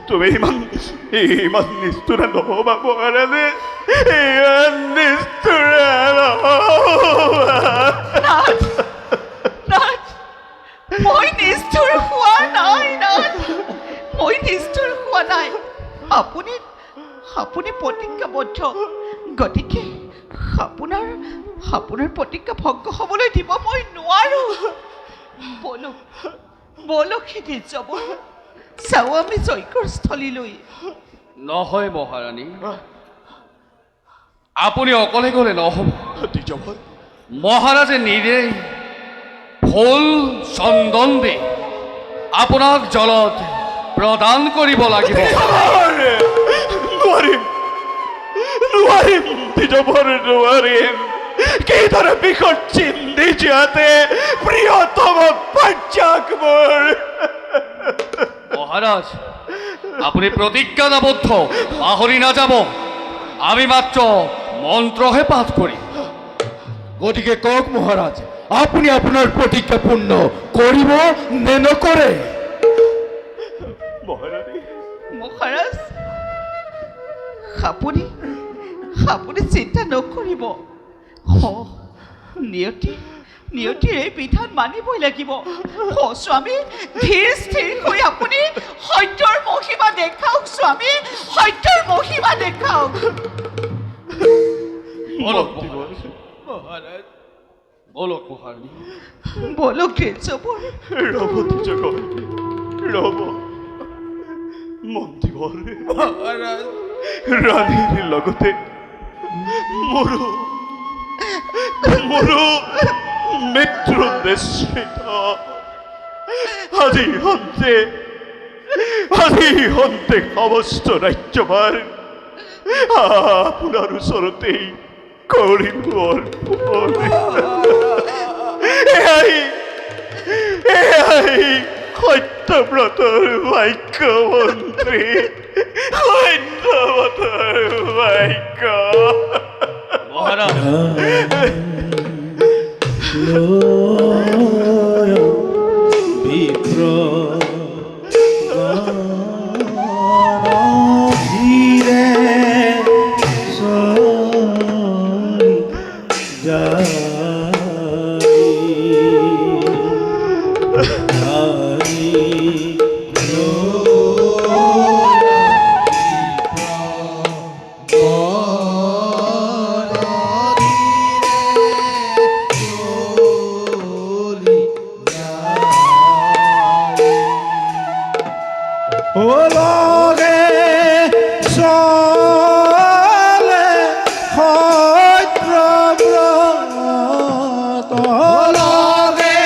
Speaker 1: তুমি ইমান নিষ্ঠুৰা নহবা মহাৰাণী, ইমান নিষ্ঠুৰা নহবা।
Speaker 6: মই নিষ্ঠুৰ হোৱা নাই। আপুনি প্ৰতিজ্ঞাবদ্ধ, গতিকে আপোনাৰ প্ৰতিজ্ঞা ভংগ হ'বলৈ দিব মই নোৱাৰো। বলক খেতিত যাব, চাওঁ আমি যজ্ঞৰ স্থলীলৈ।
Speaker 7: নহয় মহাৰাণী, আপুনি অকলে গ'লে নহ'ব।
Speaker 2: দ্বিজভৰ
Speaker 7: মহাৰাজে নিজেই ফুল চন্দন দি আপোনাক জলত প্ৰদান কৰিব লাগিব।
Speaker 2: নোৱাৰিম নোৱাৰিম দ্বিজভৰ নোৱাৰিম কিদৰে বিষত চিন্দি যোৱাতে প্ৰিয়তম পাঞ্চাক মোৰ
Speaker 7: মহাৰাজ আপুনি প্ৰতিজ্ঞাবদ্ধ পাহৰি নাযাব। আমি মাত্ৰ মন্ত্ৰহে পাঠ কৰিম।
Speaker 5: গতিকে কওক মহাৰাজ, আপুনি আপোনাৰ প্ৰতিজ্ঞা পূৰ্ণ কৰিব নে নকৰে?
Speaker 2: মহাৰাণী
Speaker 6: মহাৰাজ আপুনি আপুনি চিন্তা নকৰিব। নিয়তিৰ এই বিধান মানিবই লাগিব। স্বামী ধীৰ স্থিৰ হৈ আপুনি সত্যৰ মহিমা দেখাওক। স্বামী সত্যৰ মহিমা দেখাওক।
Speaker 7: বলক মহাৰাজ, বলক মহাৰাণী।
Speaker 6: বলক দ্বিজবৰ।
Speaker 2: ৰব দ্বিজগৰ ৰব মন্দিবৰ ৰাণীৰ লগতে মোৰো মৃত্যুনিশ্চিত। আজি হন্তে সমস্ত ৰাজ্যভাৰ আপোনাৰ ওচৰতেই কৰিম অৰ্পণ। এয়াই সত্যব্ৰতৰ বাক্য মন্ত্ৰী, সত্যব্ৰতৰ বাক্য।
Speaker 7: মহাৰাজ
Speaker 4: বিপ্র ধীরে ও লগে চলে সত্যব্ৰত লগে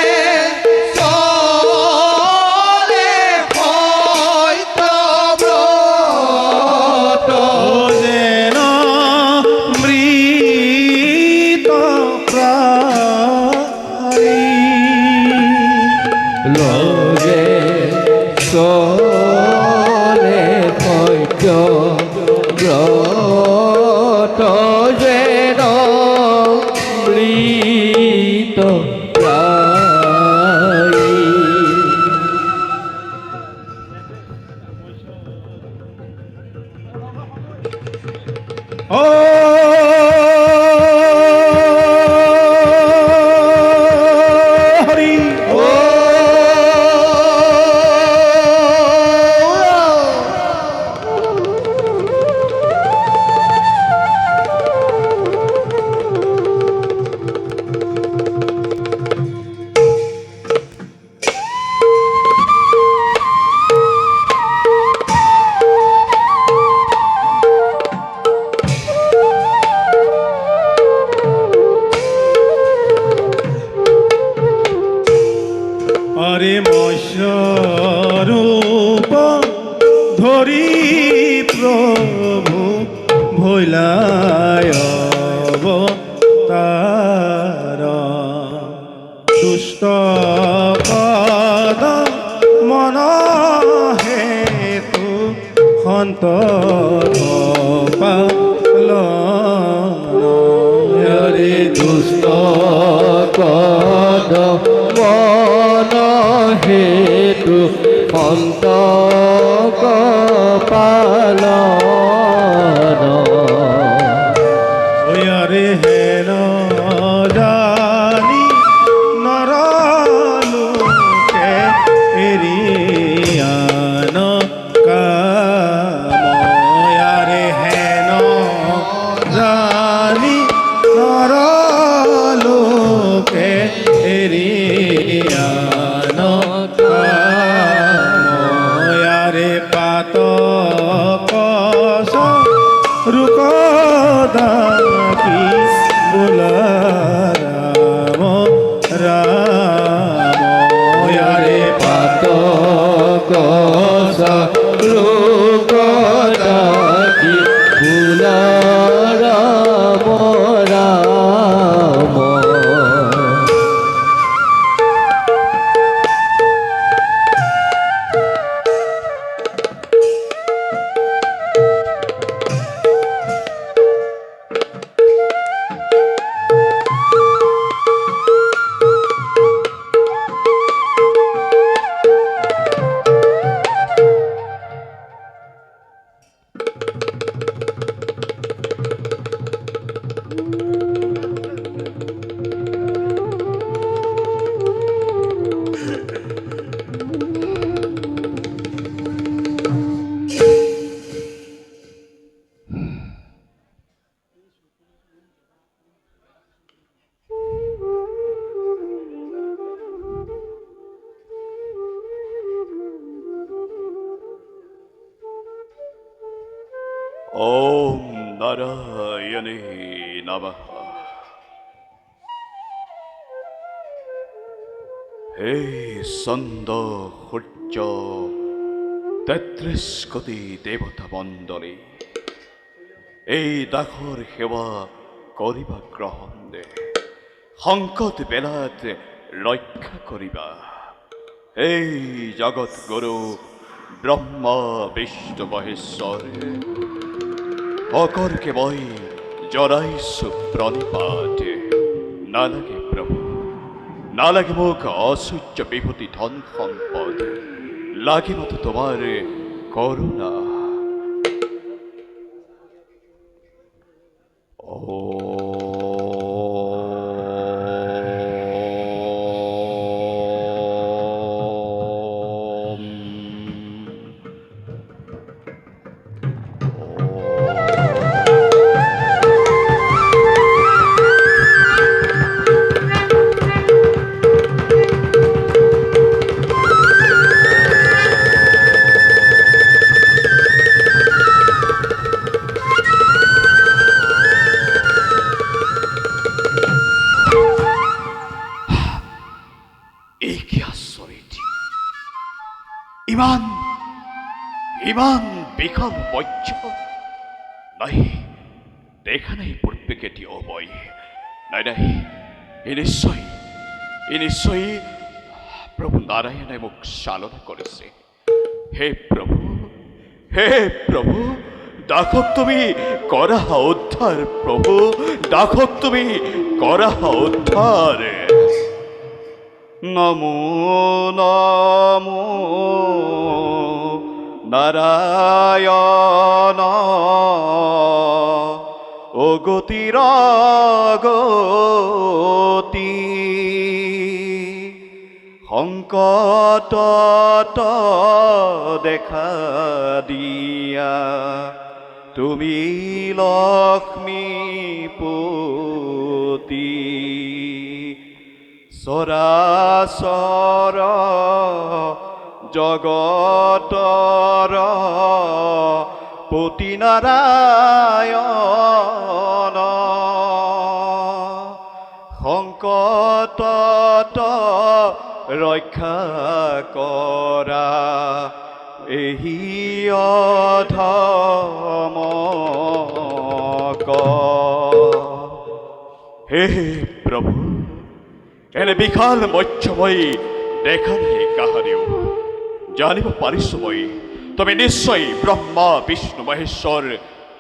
Speaker 4: চলে সত্যব্ৰত যেন মৃত প্ৰাণী লগে চলে সত্যব্ৰত যেন মৃত প্ৰাণী। ও হরি ও আরে মৎস্যরূপ ধরি প্রভু ভৈলায় অবতার দুষ্ট পদ মন হেতু সন্তত পালন দুষ্ট পদ মন হেতু সন্তক পালন ওয়ারে হেন জানি নরলোকে এরিয়ান কাময়ারে হেন জানি নরলোকে এরিয়ান কাময়ারে পাতক
Speaker 2: ওম নারায়ণে নমঃ। হে চন্দ্ৰ সূৰ্য ৩৩ কোটি দেৱতা মণ্ডলী, এই দাসৰ সেৱা কৰিবা গ্ৰহণ দে, সংকট বেলাত ৰক্ষা কৰিবা। এই জগত গুৰু ব্ৰহ্মা বিষ্ণু মহেশ্বৰ, অকৰকে মই জনাইছো প্ৰণিপাত। নালাগে প্ৰভু, নালাগে মোক অসূৰ্য বিভূতি ধন সম্পদ, লাগে মাথো তোমাৰ করুণা। ইমান ইমান বিশাল মৎস্য নাই, দেখা নাই পূর্বে কেতিয়াও মই। নাই নাই, ই নিশ্চয় প্রভু নারায়ণে মোক চালনা করেছে। হে প্রভু, দাসক তুমি করা উদ্ধার। প্রভু, দাসক তুমি করা উদ্ধার। নমো নমো নারায়ণ, ও গতির গতি, সংকট দেখা দিয়া তুমি লক্ষ্মীপতি। চৰাচৰ জগতৰ পতি নাৰায়ণ, সংকটত ৰক্ষা কৰা এই অধমক। হে প্ৰভু, এনে বিশাল মৎস্যময় দেখা নাই কাহারেও। জানিব পাৰিছো মই তুমি নিশ্চয় ব্ৰহ্মা বিষ্ণু মহেশ্বৰ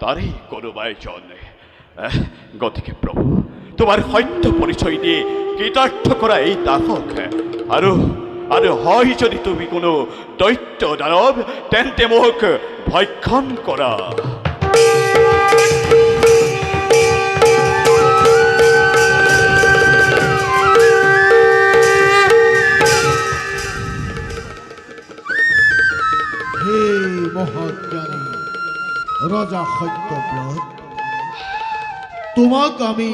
Speaker 2: তাৰে কোনোবা এজন। গতিকে প্ৰভু, তোমাৰ সত্য পৰিচয় দিয়ে কৃতাৰ্থ কৰা এই দাসক, আৰু হয় যদি তুমি কোনো দৈত্য দানৱ, তেন্তে মোক ভক্ষণ কৰা।
Speaker 8: হে মহাজ্ঞানী ৰজা সত্যব্ৰত, তোমাক আমি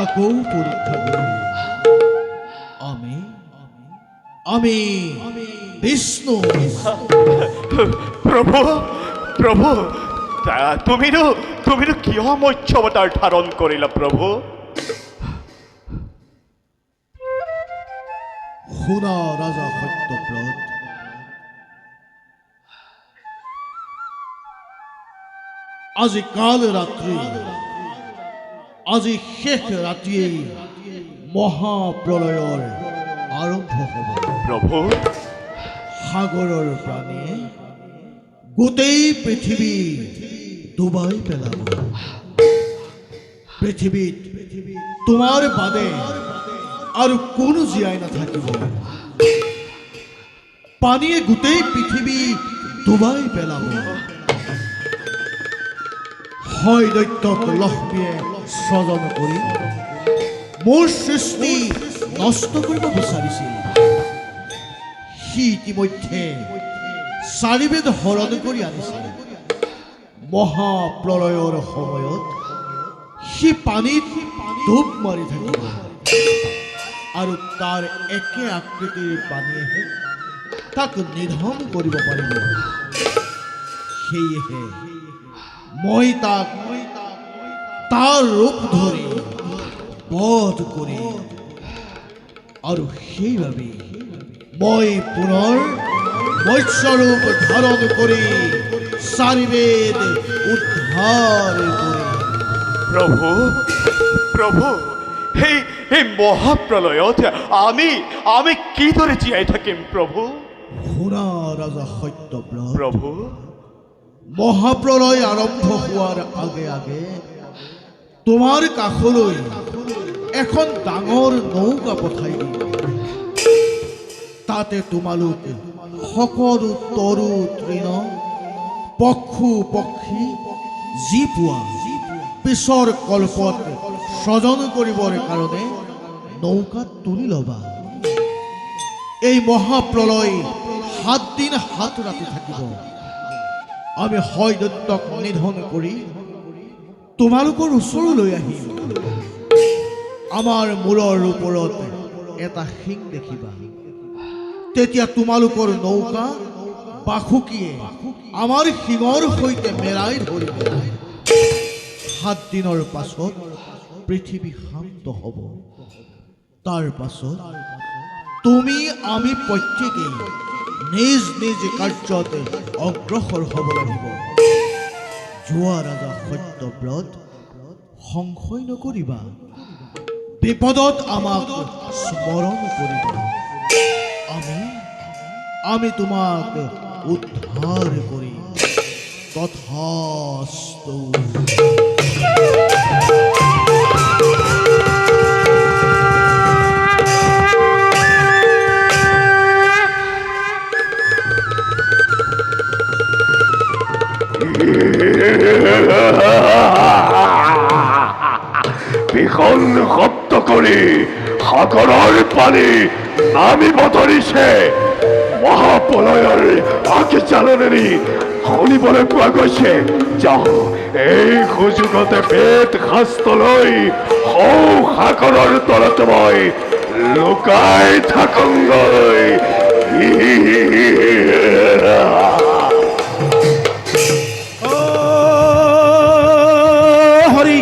Speaker 8: আকৌ পৰীক্ষা কৰিম। আমি বিষ্ণু।
Speaker 2: প্ৰভু, তুমিনো কিয় মৎস্য অৱতাৰ ধাৰণ কৰিলা প্ৰভু?
Speaker 8: শুনা ৰজা সত্যব্ৰত, আজি কাল ৰাত্ৰি, আজি শেষ ৰাতিয়ে মহাপ্ৰলয়ৰ আৰম্ভ হ'ব।
Speaker 2: প্ৰভু,
Speaker 8: সাগৰৰ প্ৰাণীয়ে গোটেই পৃথিৱী ডুবাই পেলাব। পৃথিৱীত তোমাৰ বাদে আৰু কোনো জীয়াই নাথাকিব। পানীয়ে গোটেই পৃথিৱী ডুবাই পেলাব। হয় দৈত্যক লক্ষ্মীয়ে স্বজন কৰি মোৰ সৃষ্টি নষ্ট কৰিব বিচাৰিছিল। সি ইতিমধ্যে চাৰিবেদ হৰণ কৰি আনিছিল। মহাপ্ৰলয়ৰ সময়ত সি পানীত ডুব মাৰি থাকিব, আৰু তাৰ একে আকৃতিৰ পানীয়েহে তাক নিধন কৰিব পাৰিব। সেয়েহে মই তাক তাৰ ৰূপ ধৰি বধ কৰি আৰু সেইবাবে মই পুনৰ মৎস্যৰূপ ধাৰণ কৰি চাৰিবেদ উদ্ধাৰ কৰি
Speaker 2: প্ৰভু প্ৰভু সেই সেই মহাপ্ৰলয়ত আমি কিদৰে জীয়াই থাকিম প্ৰভু?
Speaker 8: শুনা ৰাজা সত্যব্ৰত,
Speaker 2: প্ৰভু
Speaker 8: মহাপ্ৰলয় আৰম্ভ হোৱাৰ আগে আগে তোমাৰ কাষলৈ এখন ডাঙৰ নৌকা পঠাই দিম। তাতে তোমালোক সকলো তৰু তৃণ পক্ষু পক্ষী যি পোৱা পিছৰ কল্পত স্বজন কৰিবৰ কাৰণে নৌকাত তুলি ল'বা। এই মহাপ্ৰলয় 7 দিন 7 ৰাতি থাকিব। আমি হয় দৈত্যক নিধন কৰি তোমালোকৰ ওচৰলৈ আহিম। আমাৰ মূৰৰ ওপৰত এটা শিং দেখিবা। তেতিয়া তোমালোকৰ নৌকা বাসুকীয়ে আমাৰ শিঙৰ সৈতে মেৰাই ধৰিব। 7 দিনৰ পাছত পৃথিৱী শান্ত হ'ব। তাৰ পাছত তুমি আমি প্ৰত্যেকেই নিজ নিজ কাৰ্যত অগ্ৰসৰ হ'ব লাগিব। যোৱা ৰাজা সত্যব্ৰত, সংশয় নকৰিবা। বিপদত আমাক স্মৰণ কৰিবা। আমি তোমাক উদ্ধাৰ কৰিম। তথাস্তু।
Speaker 2: ভীষণ শব্দ কৰি সাগৰৰ পানী নামিব ধৰিছে। মহাপ্ৰলয়ৰ আগজাননী শুনিবলৈ পোৱা গৈছে। যাওঁ, এই সুযোগতে বেদ শাস্ত্ৰ লৈ সাগৰৰ তলত মই লুকাই থাকোঁগৈ।
Speaker 4: হরি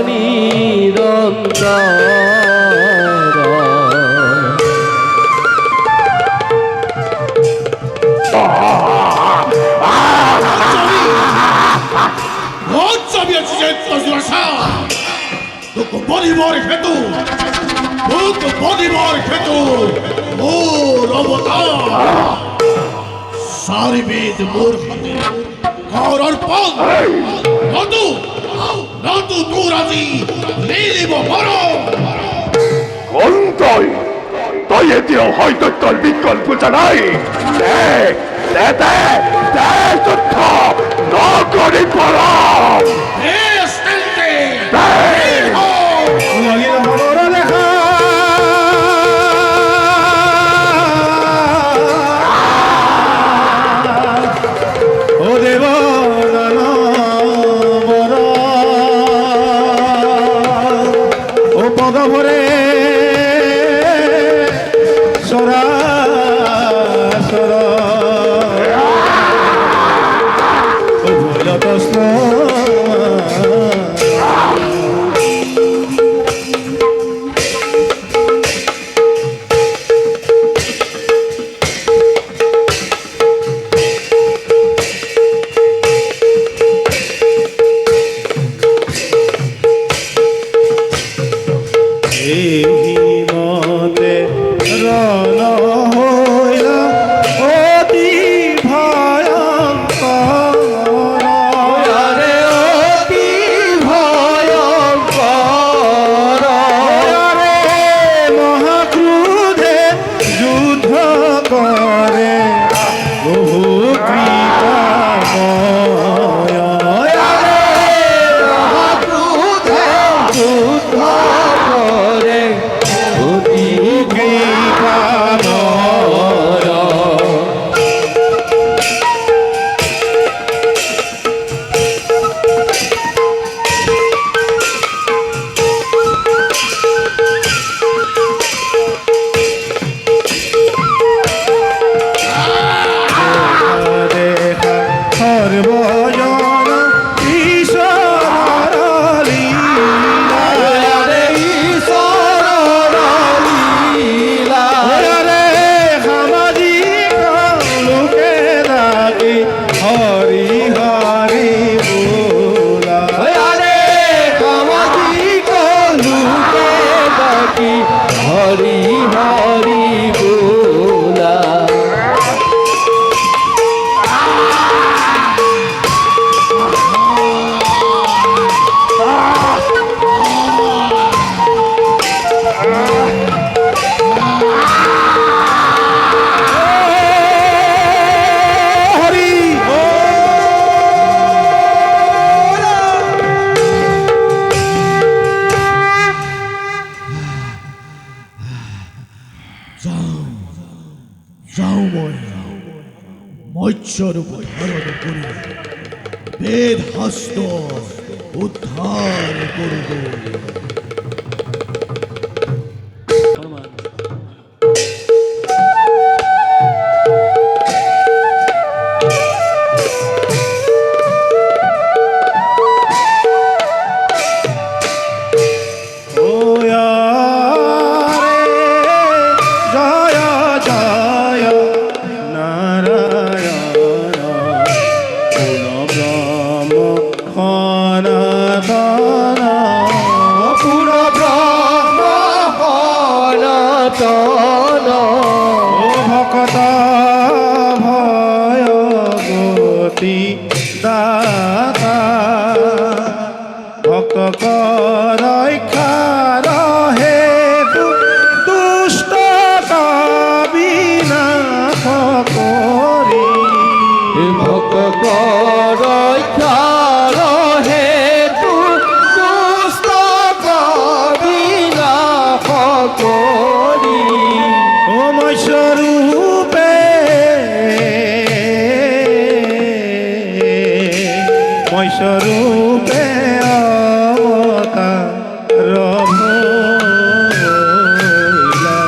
Speaker 9: নিরন্তর
Speaker 8: লজ্জাবি আছে যে তজরাসা তোক বলিবর হেতু মোর অবতার সারিবেদ মোর হাতে ঘর অর্পণ নতু তোর আজি লীলিব বড়
Speaker 2: কোন তই এতিয়াও হয়তো তোর বিকল্প জানাই যুদ্ধ নগরী পড়
Speaker 4: লাগিল খবৰ দেখা ও দেৱ দানৱৰ ও পদভৰে চৰাচৰ ও ভৈৰৱস্ত্ৰ মতে রণ হইল অতি ভয়ঙ্কর অতি ভয়ঙ্কর মহাক্রোধে যুদ্ধ করে বহু কৃপাময় মহাক্রোধে যুদ্ধ করে অতি কৃপাময় দেখা সর্বজন ঈশ্বর লীলা ঈশ্বর লীলা রে সামাজিক লোকে ডাকি হরি হরি বোলা রে সামাজিক লোকে ডাকি হরি হরি বোলা
Speaker 8: যাও মই মৎস্যরূপ ধারণ করি বেদ হস্ত উদ্ধার করব
Speaker 4: জয় জয় নারায়ণ পুনঃ ব্রহ্ম সনাতন পুনঃ ব্রহ্ম সনাতন ও ভকত ভয় গতি দাতা ভক্ত রক্ষার হেতু দুষ্ট বিনাশ করি ভক্ত রক্ষার হেতু দুষ্ট বিনাশ করি ও মৎস্যরূপে মৎস্যরূপে অবতার ভৈলা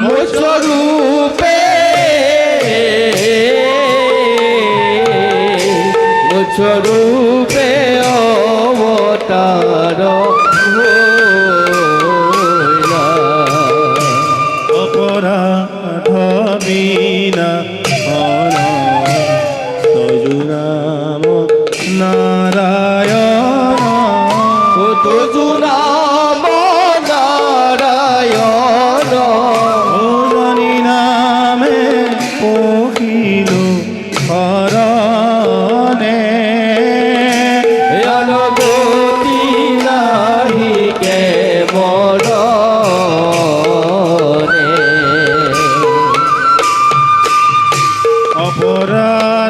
Speaker 4: মৎস্যরূপে মৎস্যরূপে অবতার ভৈলা অপরাধ বিনা তজু নাম না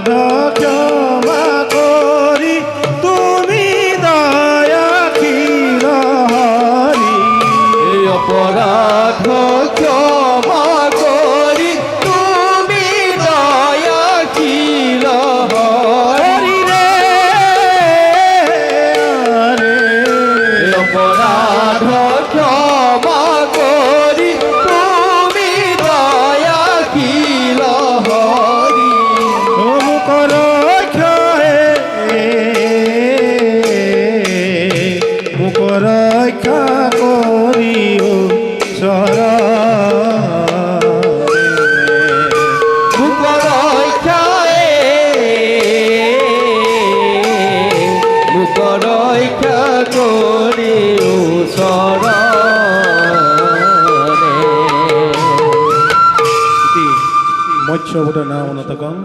Speaker 4: অপরাধ ক্ষমা কৰি তুমি দয়াশীল হৰি
Speaker 5: এই অপরাধ ক্ষমা করি তুমি দয়াশীল হরি রে। এই অপরাধ ক্ষমা করি তুমি দয়াশীল হরি।
Speaker 4: মুখৰ ক্ষয়ে মুখৰ ৰক্ষা কৰিও মৎস্য অৱদান অনতকং